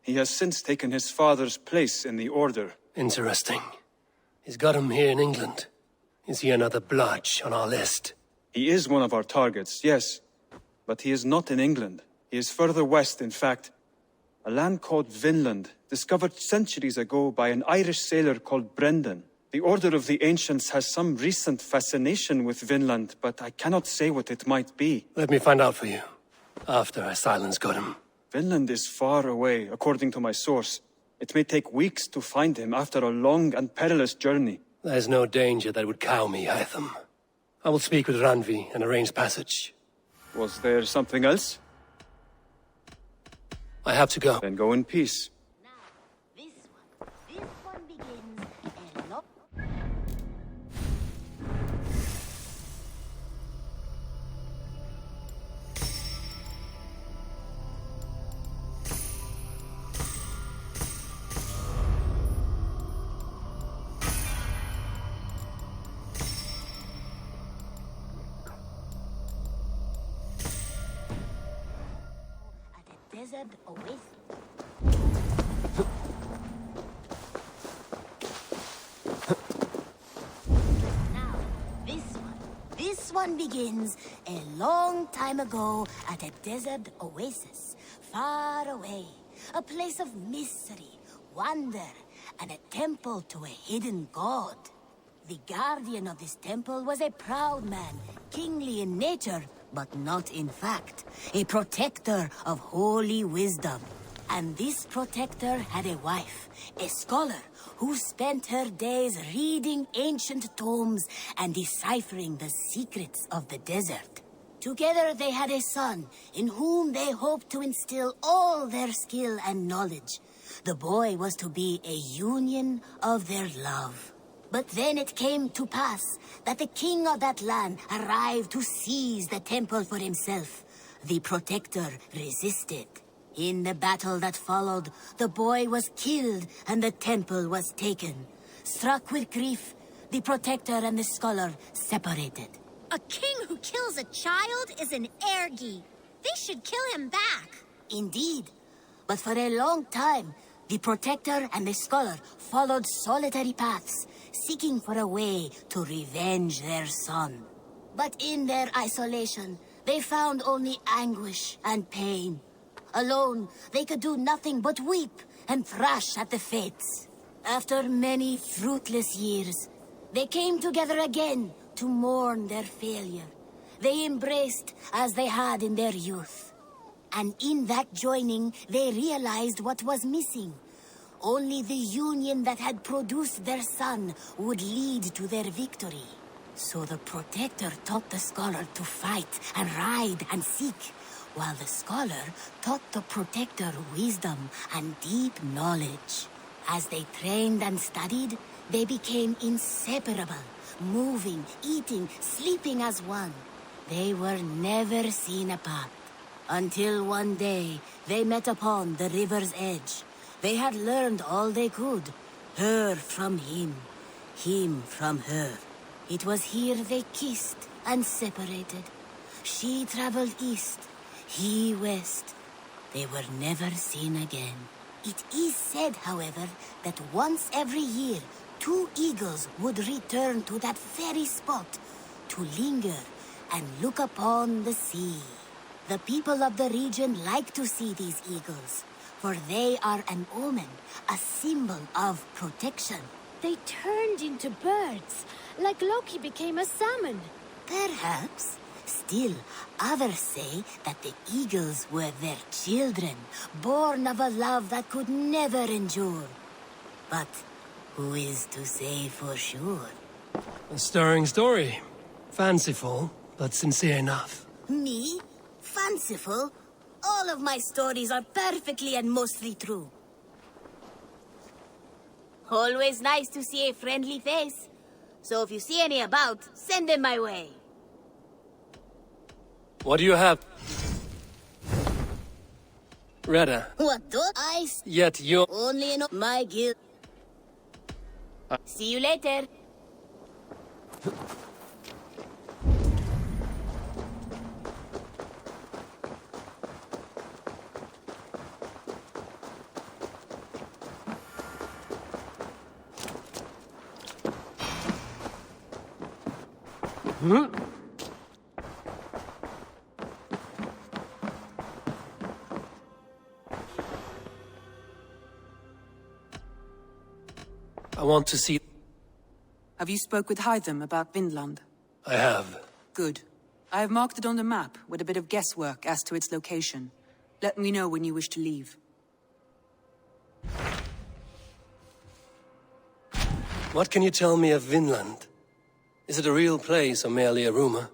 He has since taken his father's place in the Order. Interesting. He's got him here in England. Is he another blotch on our list? He is one of our targets, yes. But he is not in England. He is further west, in fact. A land called Vinland, discovered centuries ago by an Irish sailor called Brendan. The Order of the Ancients has some recent fascination with Vinland, but I cannot say what it might be. Let me find out for you, after I silence Godham. Vinland is far away, according to my source. It may take weeks to find him after a long and perilous journey. There's no danger that would cow me, Hytham. I will speak with Randvi and arrange passage. Was there something else? I have to go. Then go in peace. This one begins a long... Desert oasis. Now, this one begins a long time ago at a desert oasis, far away. A place of mystery, wonder, and a temple to a hidden god. The guardian of this temple was a proud man, kingly in nature, but not in fact. A protector of holy wisdom. And this protector had a wife, a scholar, who spent her days reading ancient tomes and deciphering the secrets of the desert. Together they had a son, in whom they hoped to instill all their skill and knowledge. The boy was to be a union of their love. But then it came to pass that the king of that land arrived to seize the temple for himself. The protector resisted. In the battle that followed, the boy was killed and the temple was taken. Struck with grief, the protector and the scholar separated. A king who kills a child is an ergi. They should kill him back. Indeed. But for a long time, The Protector and the Scholar followed solitary paths, seeking for a way to revenge their son. But in their isolation, they found only anguish and pain. Alone, they could do nothing but weep and thrash at the fates. After many fruitless years, they came together again to mourn their failure. They embraced as they had in their youth. And in that joining, they realized what was missing. Only the union that had produced their son would lead to their victory. So the Protector taught the Scholar to fight and ride and seek, while the Scholar taught the Protector wisdom and deep knowledge. As they trained and studied, they became inseparable, moving, eating, sleeping as one. They were never seen apart, until one day they met upon the river's edge. They had learned all they could, her from him from her. It was here they kissed and separated. She traveled east, he west. They were never seen again. It is said, however, that once every year, 2 eagles would return to that very spot to linger and look upon the sea. The people of the region like to see these eagles, for they are an omen, a symbol of protection. They turned into birds, like Loki became a salmon. Perhaps. Still, others say that the eagles were their children, born of a love that could never endure. But who is to say for sure? A stirring story. Fanciful, but sincere enough. Me? Fanciful? All of my stories are perfectly and mostly true. Always nice to see a friendly face. So if you see any about, send them my way. What do you have? Retta. What do I... Yet you... Only in my guild. See you later. Hmm? I want to see... Have you spoke with Hytham about Vinland? I have. Good. I have marked it on the map with a bit of guesswork as to its location. Let me know when you wish to leave. What can you tell me of Vinland? Is it a real place or merely a rumor?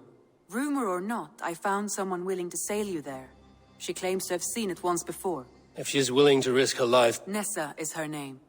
Rumor or not, I found someone willing to sail you there. She claims to have seen it once before. If she's willing to risk her life... Nessa is her name.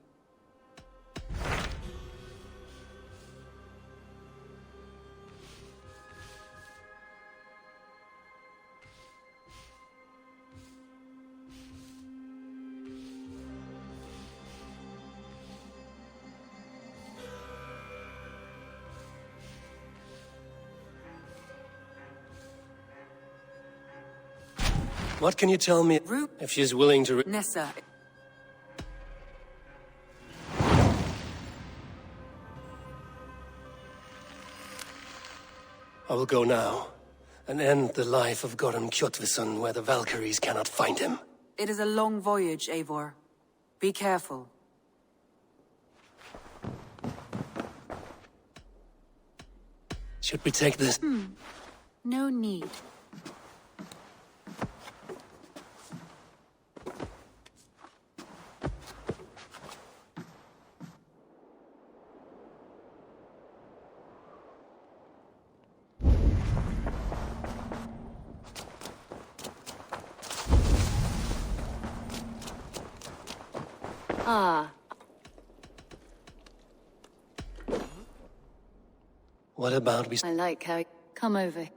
What can you tell me if she's willing to... Nessa... I will go now, and end the life of Goran Kjotveson where the Valkyries cannot find him. It is a long voyage, Eivor. Be careful. Should we take this? No need. Ah. What about we... I like how... Come over.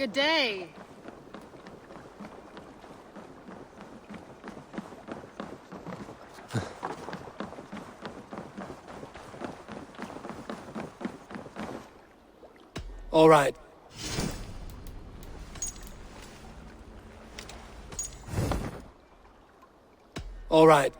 Good day. All right. All right.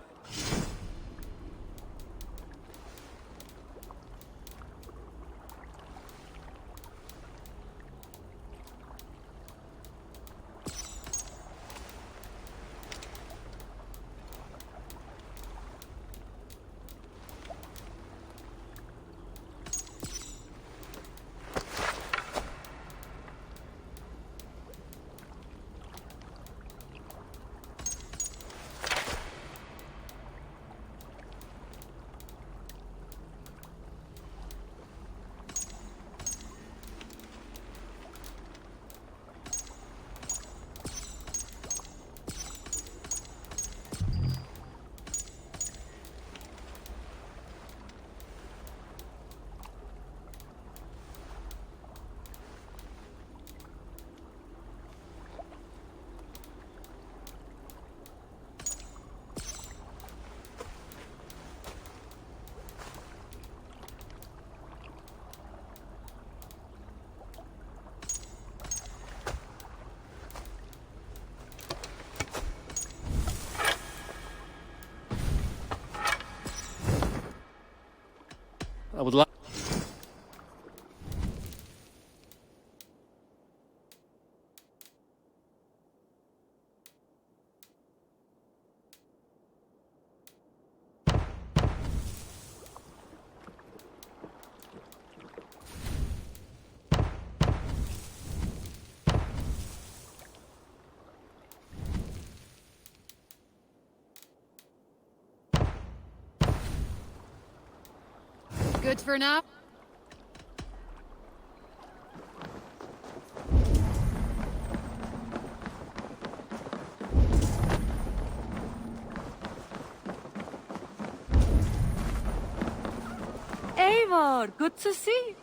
I would like... Good for now? Eivor, good to see you.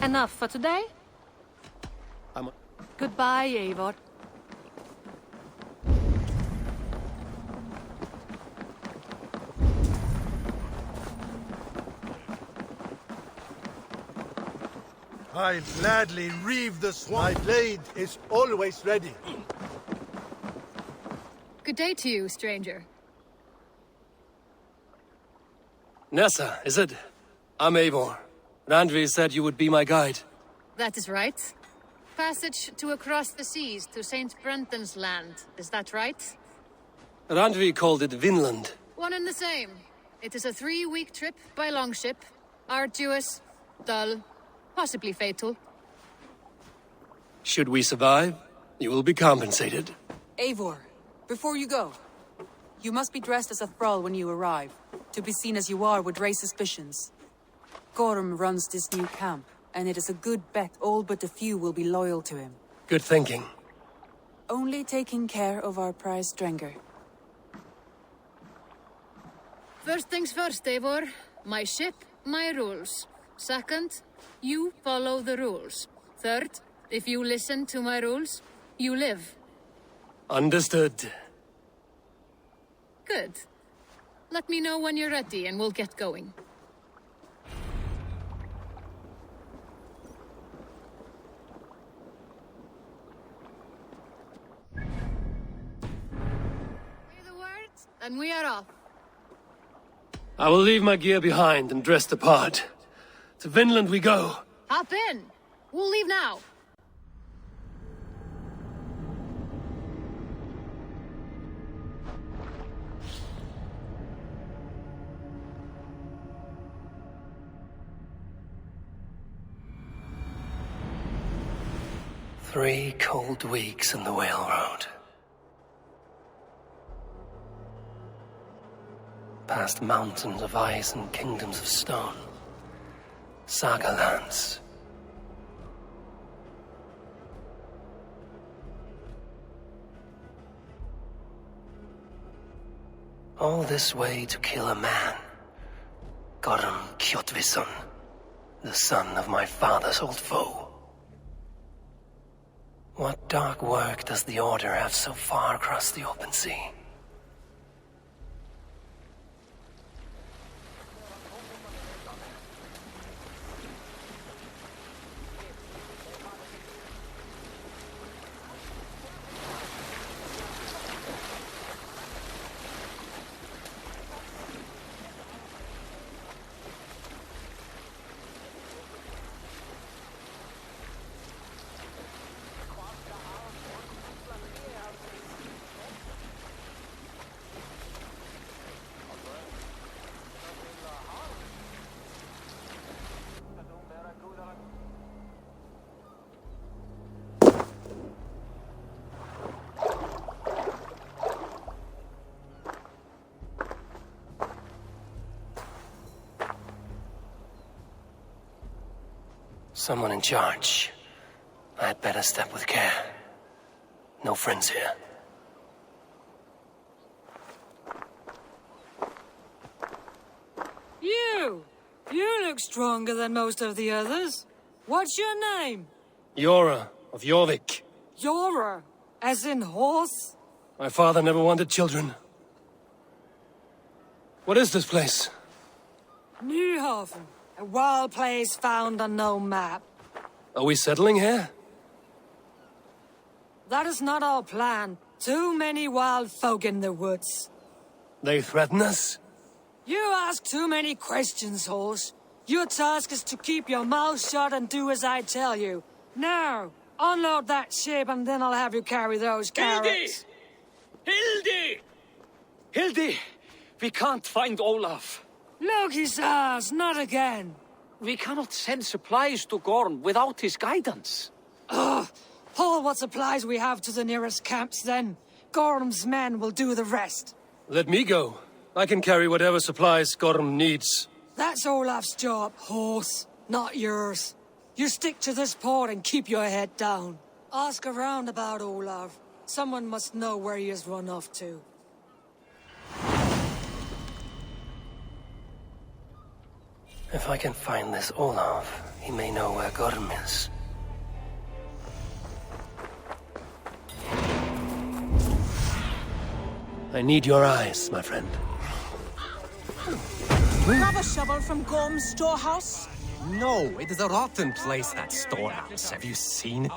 Enough for today? Goodbye, Eivor. I'll gladly reave the swamp. My blade is always ready. Good day to you, stranger. Nessa, is it? I'm Eivor. Randvi said you would be my guide. That is right. Passage to across the seas to Saint Brenton's land, is that right? Randvi called it Vinland. One and the same. It is a 3-week trip by longship. Arduous, dull, possibly fatal. Should we survive, you will be compensated. Eivor, before you go, you must be dressed as a thrall when you arrive. To be seen as you are would raise suspicions. Gorm runs this new camp, and it is a good bet all but a few will be loyal to him. Good thinking. Only taking care of our prize Drenger. First things first, Eivor. My ship, my rules. Second, you follow the rules. Third, if you listen to my rules, you live. Understood. Good. Let me know when you're ready and we'll get going. Say the words, and we are off. I will leave my gear behind and dress the part. To Vinland we go. Hop in. We'll leave now. Three cold weeks in the Whale Road. past mountains of ice and kingdoms of stone. Saga lands. All this way to kill a man. Gorm Kjotvisson, the son of my father's old foe. What dark work does the Order have so far across the open sea? Someone in charge. I'd better step with care. No friends here. You look stronger than most of the others. What's your name? Yora of Jorvik. Yora, as in horse? My father never wanted children. What is this place? Newhaven, a wild place found on no map. Are we settling here? That is not our plan. Too many wild folk in the woods. They threaten us? You ask too many questions, horse. Your task is to keep your mouth shut and do as I tell you. Now, unload that ship and then I'll have you carry those carrots. Hildy! Hildy! We can't find Olaf. Look, he says, not again. We cannot send supplies to Gorm without his guidance. Ugh! Haul what supplies we have to the nearest camps, then. Gorm's men will do the rest. Let me go. I can carry whatever supplies Gorm needs. That's Olaf's job, horse, not yours. You stick to this port and keep your head down. Ask around about Olaf. Someone must know where he has run off to. If I can find this Olaf, he may know where Gorm is. I need your eyes, my friend. Grab a shovel from Gorm's storehouse? No, it is a rotten place, that storehouse. Have you seen it?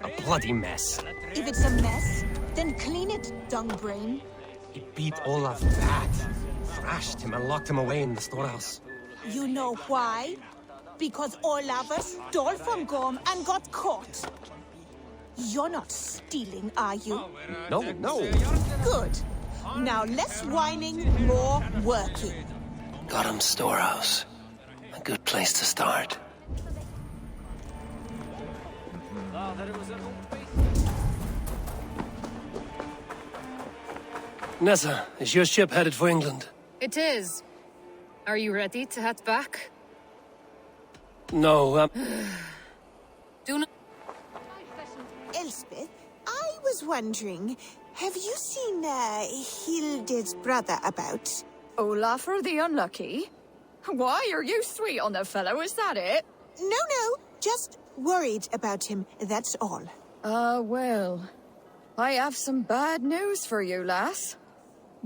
A bloody mess. If it's a mess, then clean it, dung-brain. He beat Olaf bad. Thrashed him and locked him away in the storehouse. You know why? Because Olaf stole from Gorm and got caught. You're not stealing, are you? No. Good. Now less whining, more working. Gorm's storehouse. A good place to start. Nessa, is your ship headed for England? It is. Are you ready to head back? No, Do not... Elspeth, I was wondering, have you seen Hilde's brother about? Olafur the Unlucky? Why are you sweet on the fellow, is that it? No, just worried about him, that's all. Well, I have some bad news for you, lass.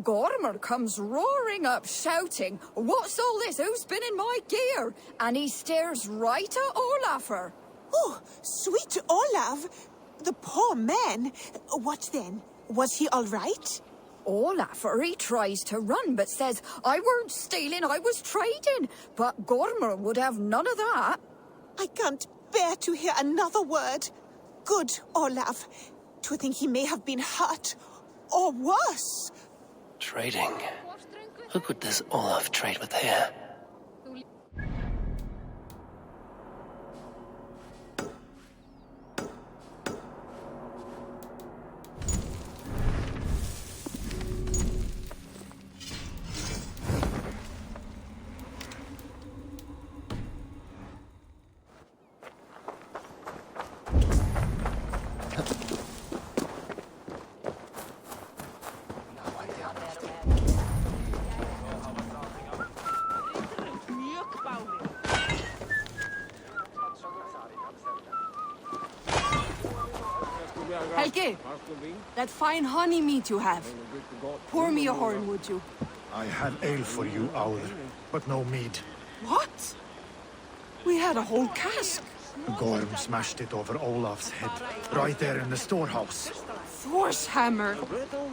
Gormer comes roaring up, shouting, "What's all this? Who's been in my gear?" And he stares right at Olafur. Oh, sweet Olaf! The poor man. What then? Was he all right? Olafur, he tries to run, but says, "I weren't stealing, I was trading." But Gormer would have none of that. I can't bear to hear another word. Good Olaf. To think he may have been hurt, or worse. Trading? Who could this Olaf trade with here? Helge, that fine honey meat you have. Pour me a horn, would you? I have ale for you, Owl, but no mead. What? We had a whole cask. Gorm smashed it over Olaf's head, right there in the storehouse. Thor's hammer.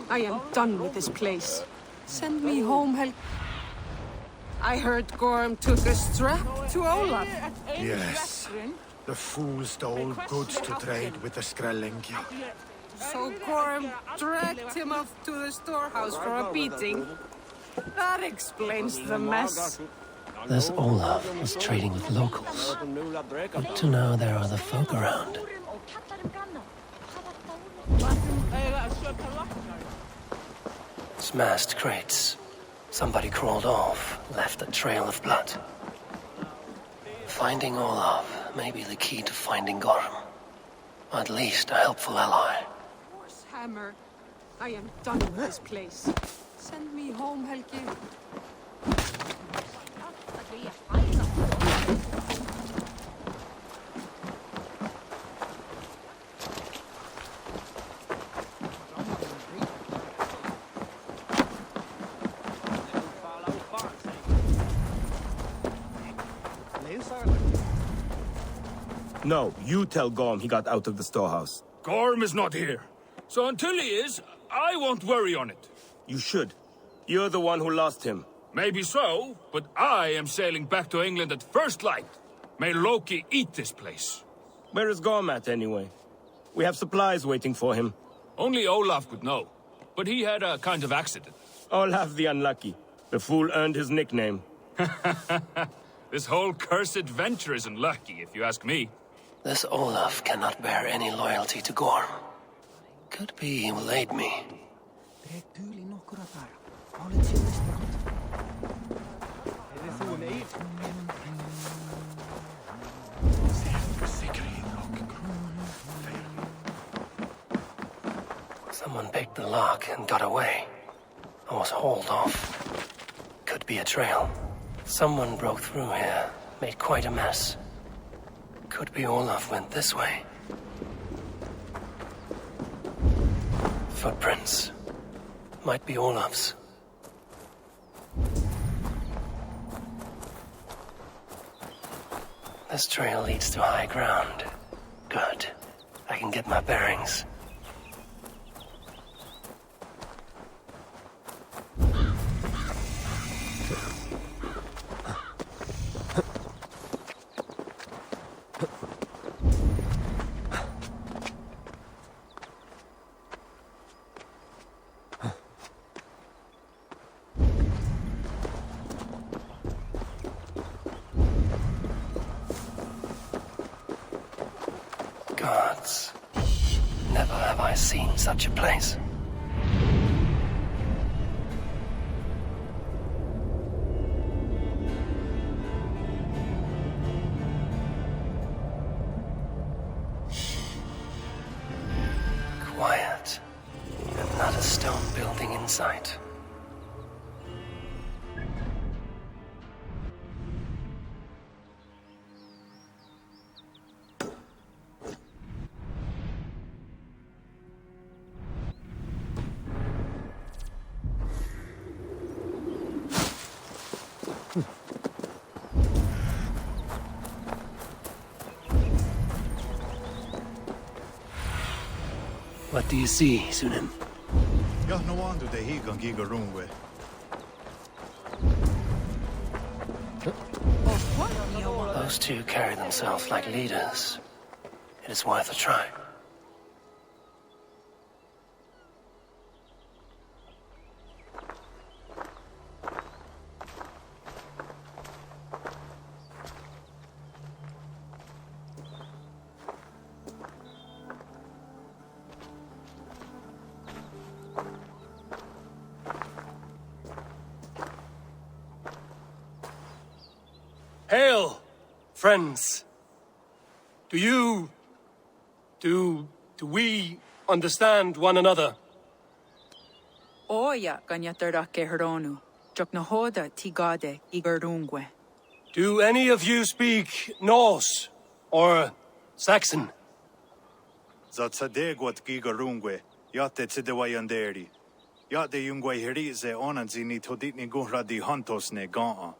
I am done with this place. Send me home, Helge. I heard Gorm took a strap to Olaf. Yes. The fool stole goods to trade with the Skrellingja. So Gorm dragged him off to the storehouse for a beating. That explains the mess. This Olaf was trading with locals. Good to know there are other folk around. Smashed crates. Somebody crawled off, left a trail of blood. Finding Olaf may be the key to finding Gorm. At least a helpful ally. Thor's hammer. I am done with this place. Send me home, Helge. No, you tell Gorm he got out of the storehouse. Gorm is not here. So until he is, I won't worry on it. You should. You're the one who lost him. Maybe so, but I am sailing back to England at first light. May Loki eat this place. Where is Gorm at, anyway? We have supplies waiting for him. Only Olaf could know. But he had a kind of accident. Olaf the Unlucky. The fool earned his nickname. This whole cursed venture isn't lucky, if you ask me. This Olaf cannot bear any loyalty to Gorm. Could be he will aid me. Someone picked the lock and got away. I was hauled off. Could be a trail. Someone broke through here, made quite a mess. Could be Olaf went this way. Footprints. Might be Olaf's. This trail leads to high ground. Good. I can get my bearings. Gods. Never have I seen such a place. Quiet. And not a stone building in sight. What do you see, Sunan? Ja, no wonder they he can give a room with. Those two carry themselves like leaders. It is worth a try. Hail, friends. Do we understand one another? Oya ganyatarake heronu. Joknahoda tigade igarungwe. Do any of you speak Norse or Saxon? Zatsadegwat gigarungwe, yate tsidewayanderi. Yate yungwe hirize onanzini toditni guhra di hantos ne gaa.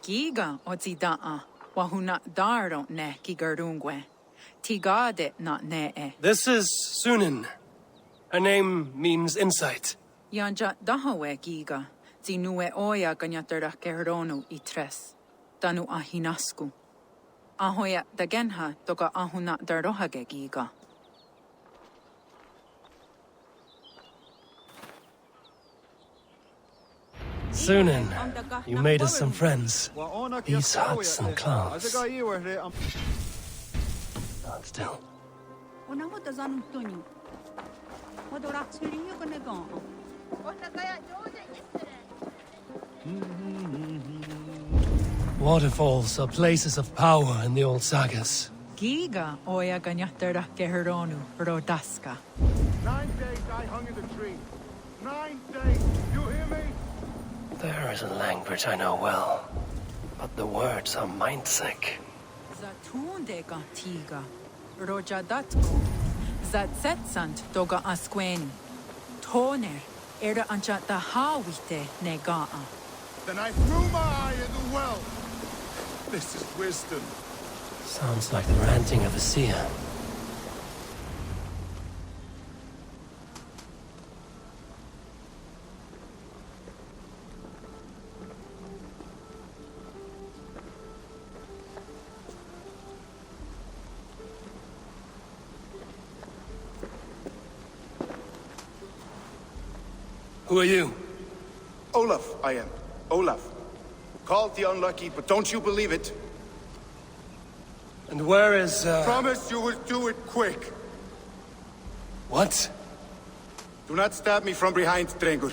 Giga ozida'a, wahuna daro ne gigarungwe. Tigade not ne. This is Sunan. Her name means insight. Yanja dahawe giga, zinue oya ganyatara keronu I tres. Danu ahinasku. Ahoya dagenha toga ahuna darohage giga. Sunan, you made us some friends. These huts and clothes. Stand still. Waterfalls are places of power in the old sagas. Giga oya ganyatara keronu rodaska. 9 days I hung in the tree. 9 days. You hear me? There is a language I know well, but the words are mind-sick. Zatunde gantiga. Rojadatko. Zatsetsant doga asqueni. Toner. Era ancha hawite negaa. Then I threw my eye in the well. This is wisdom. Sounds like the ranting of a seer. Who are you? Olaf, I am. Olaf. Called the unlucky, but don't you believe it? And where is, Promise you will do it quick. What? Do not stab me from behind, Drengur.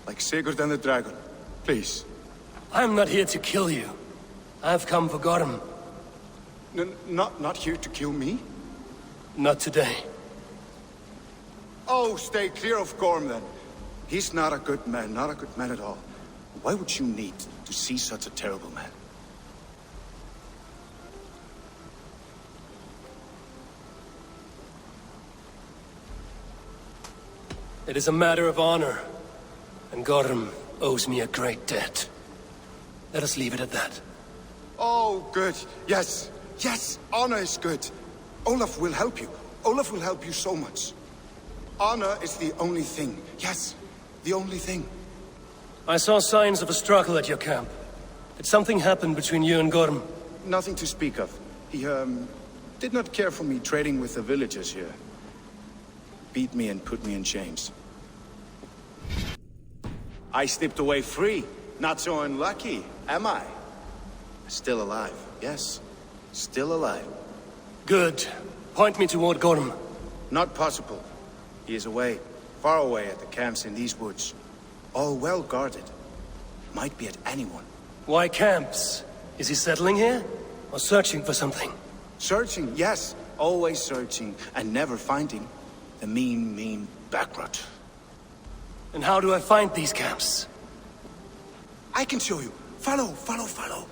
Like Sigurd and the dragon. Please. I'm not here to kill you. I've come for Gorm. Not here to kill me? Not today. Oh, stay clear of Gorm, then. He's not a good man, not a good man at all. Why would you need to see such a terrible man? It is a matter of honor, and Gorm owes me a great debt. Let us leave it at that. Oh, good. Yes. Yes, honor is good. Olaf will help you. Olaf will help you so much. Honor is the only thing. Yes, the only thing. I saw signs of a struggle at your camp. Did something happen between you and Gorm? Nothing to speak of. He, did not care for me trading with the villagers here. Beat me and put me in chains. I slipped away free. Not so unlucky, am I? Still alive, yes. Still alive. Good. Point me toward Gorm. Not possible. He is away. Far away at the camps in these woods. All well guarded. Might be at anyone. Why camps? Is he settling here? Or searching for something? Searching, yes. Always searching, and never finding. The mean backrot. And how do I find these camps? I can show you. Follow, follow, follow.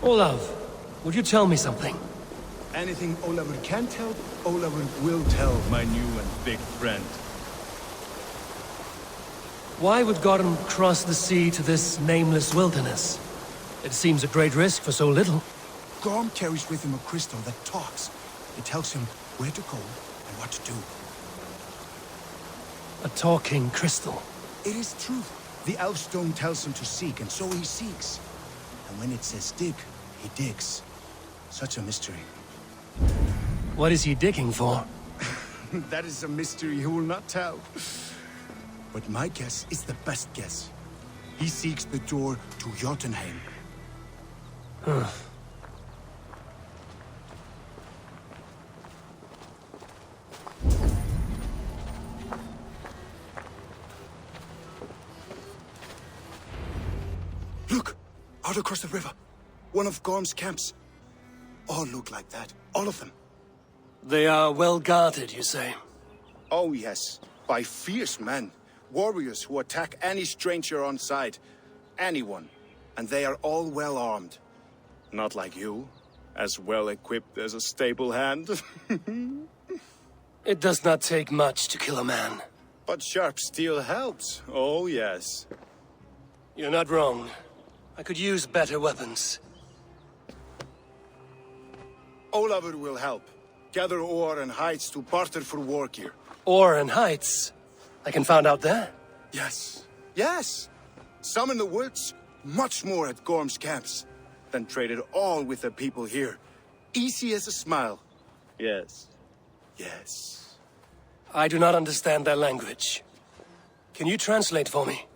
Olav, would you tell me something? Anything Olavur can tell, Olavur will tell, my new and big friend. Why would Gorm cross the sea to this nameless wilderness? It seems a great risk for so little. Gorm carries with him a crystal that talks. It tells him where to go and what to do. A talking crystal. It is truth. The elf stone tells him to seek, and so he seeks. And when it says dig, he digs. Such a mystery. What is he digging for? That is a mystery he will not tell. But my guess is the best guess. He seeks the door to Jotunheim. Look! Out across the river. One of Gorm's camps. All look like that. All of them. They are well guarded, you say? Oh, yes. By fierce men. Warriors who attack any stranger on sight. Anyone. And they are all well armed. Not like you. As well equipped as a stable hand. It does not take much to kill a man. But sharp steel helps. Oh, yes. You're not wrong. I could use better weapons. Olavur will help. Gather ore and hides to barter for war gear. Ore and heights? I can find out there? Yes. Yes! Some in the woods, much more at Gorm's camps. Then traded all with the people here. Easy as a smile. Yes. Yes. I do not understand their language. Can you translate for me?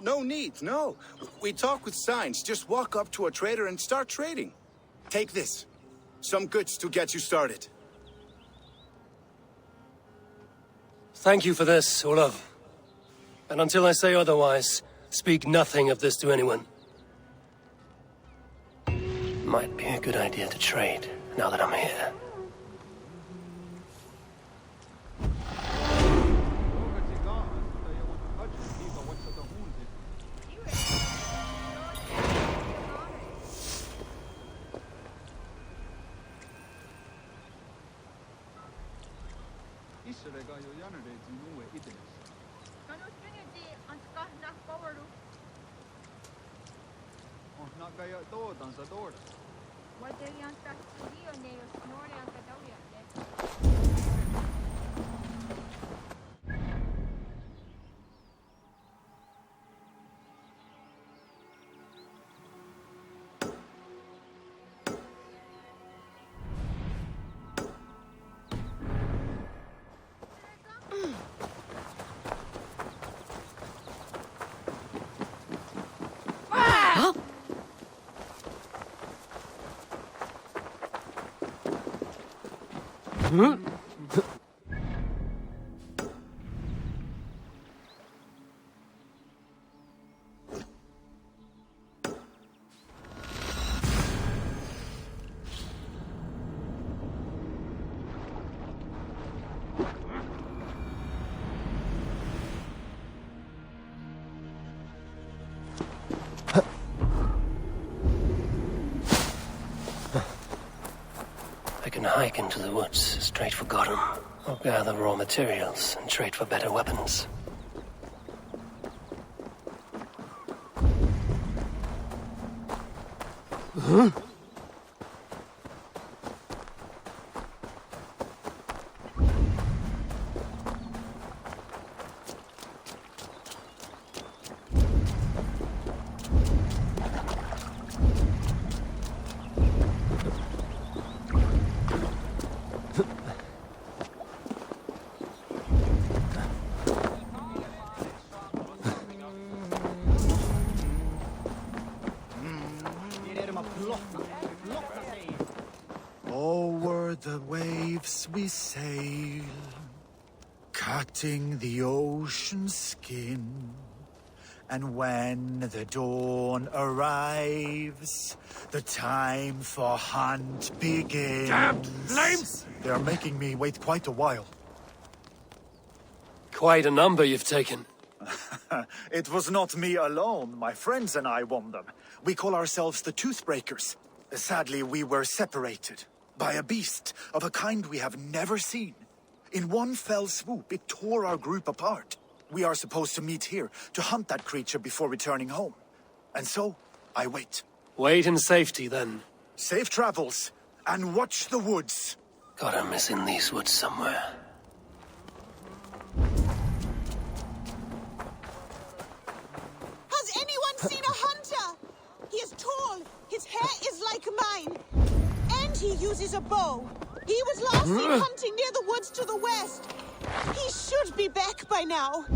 No need, no. We talk with signs. Just walk up to a trader and start trading. Take this. Some goods to get you started. Thank you for this, Olav. And until I say otherwise, speak nothing of this to anyone. Might be a good idea to trade, now that I'm here. I can hike into the woods, straight for Gotham. I'll gather raw materials and trade for better weapons. Huh? Over the waves we sail, cutting the ocean skin. And when the dawn arrives, the time for hunt begins. Damn flames! They are making me wait quite a while. Quite a number you've taken. It was not me alone. My friends and I won them. We call ourselves the Toothbreakers. Sadly, we were separated by a beast of a kind we have never seen. In one fell swoop, it tore our group apart. We are supposed to meet here to hunt that creature before returning home. And so, I wait. Wait in safety, then. Safe travels, and watch the woods. Gotham is in these woods somewhere. Has anyone seen a hunter? He is tall, his hair is like mine, and he uses a bow. He was last seen hunting near the woods to the west. He should be back by now.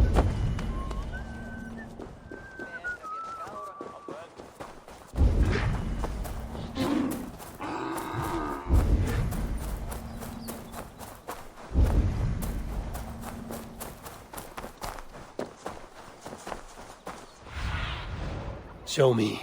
Show me.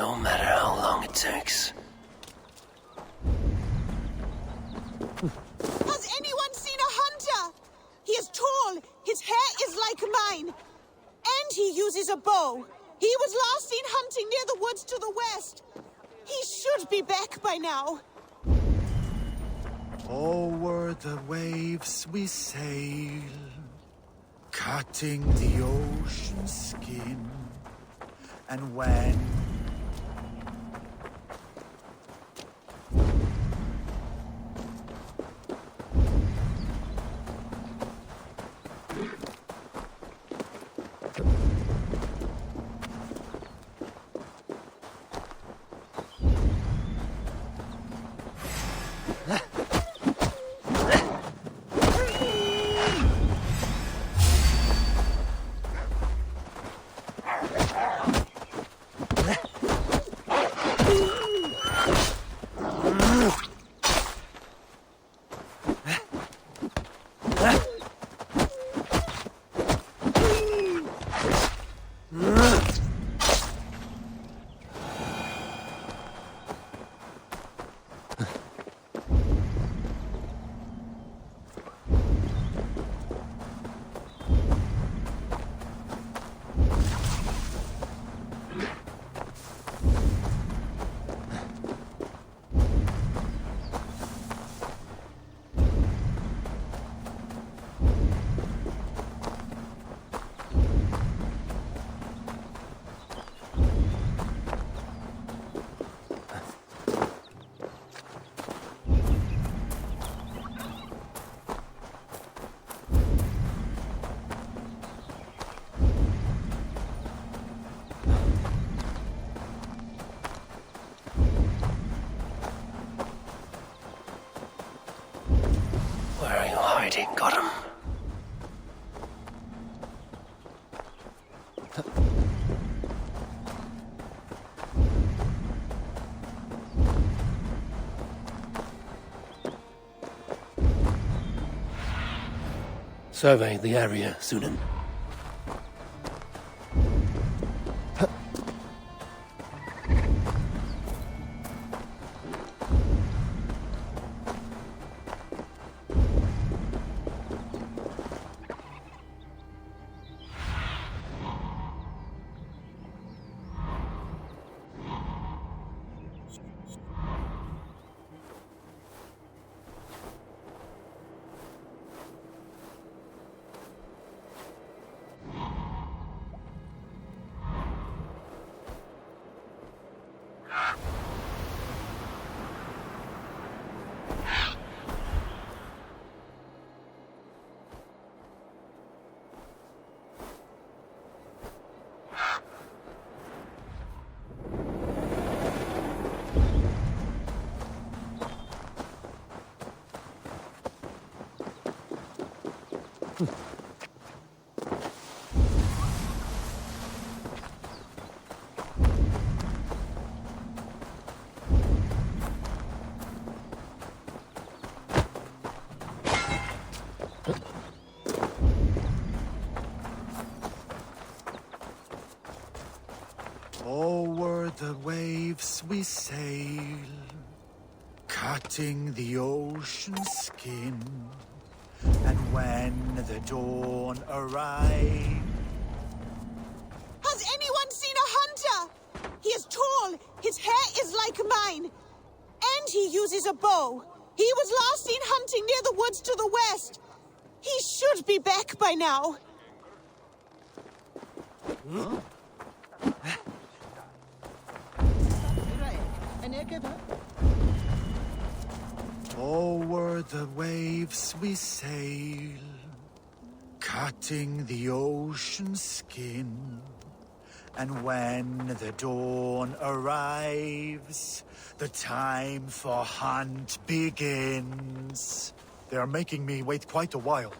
No matter how long it takes. Has anyone seen a hunter? He is tall, his hair is like mine. And he uses a bow. He was last seen hunting near the woods to the west. He should be back by now. Over the waves we sail, cutting the ocean skin. And when Where are you hiding, Gotham? Survey the area, Sunan. Over the waves we sail, cutting the ocean skin. And when the dawn arrives... Has anyone seen a hunter? He is tall, his hair is like mine. And he uses a bow. He was last seen hunting near the woods to the west. He should be back by now. Over the waves we sail, cutting the ocean skin. And when the dawn arrives, the time for hunt begins. They are making me wait quite a while.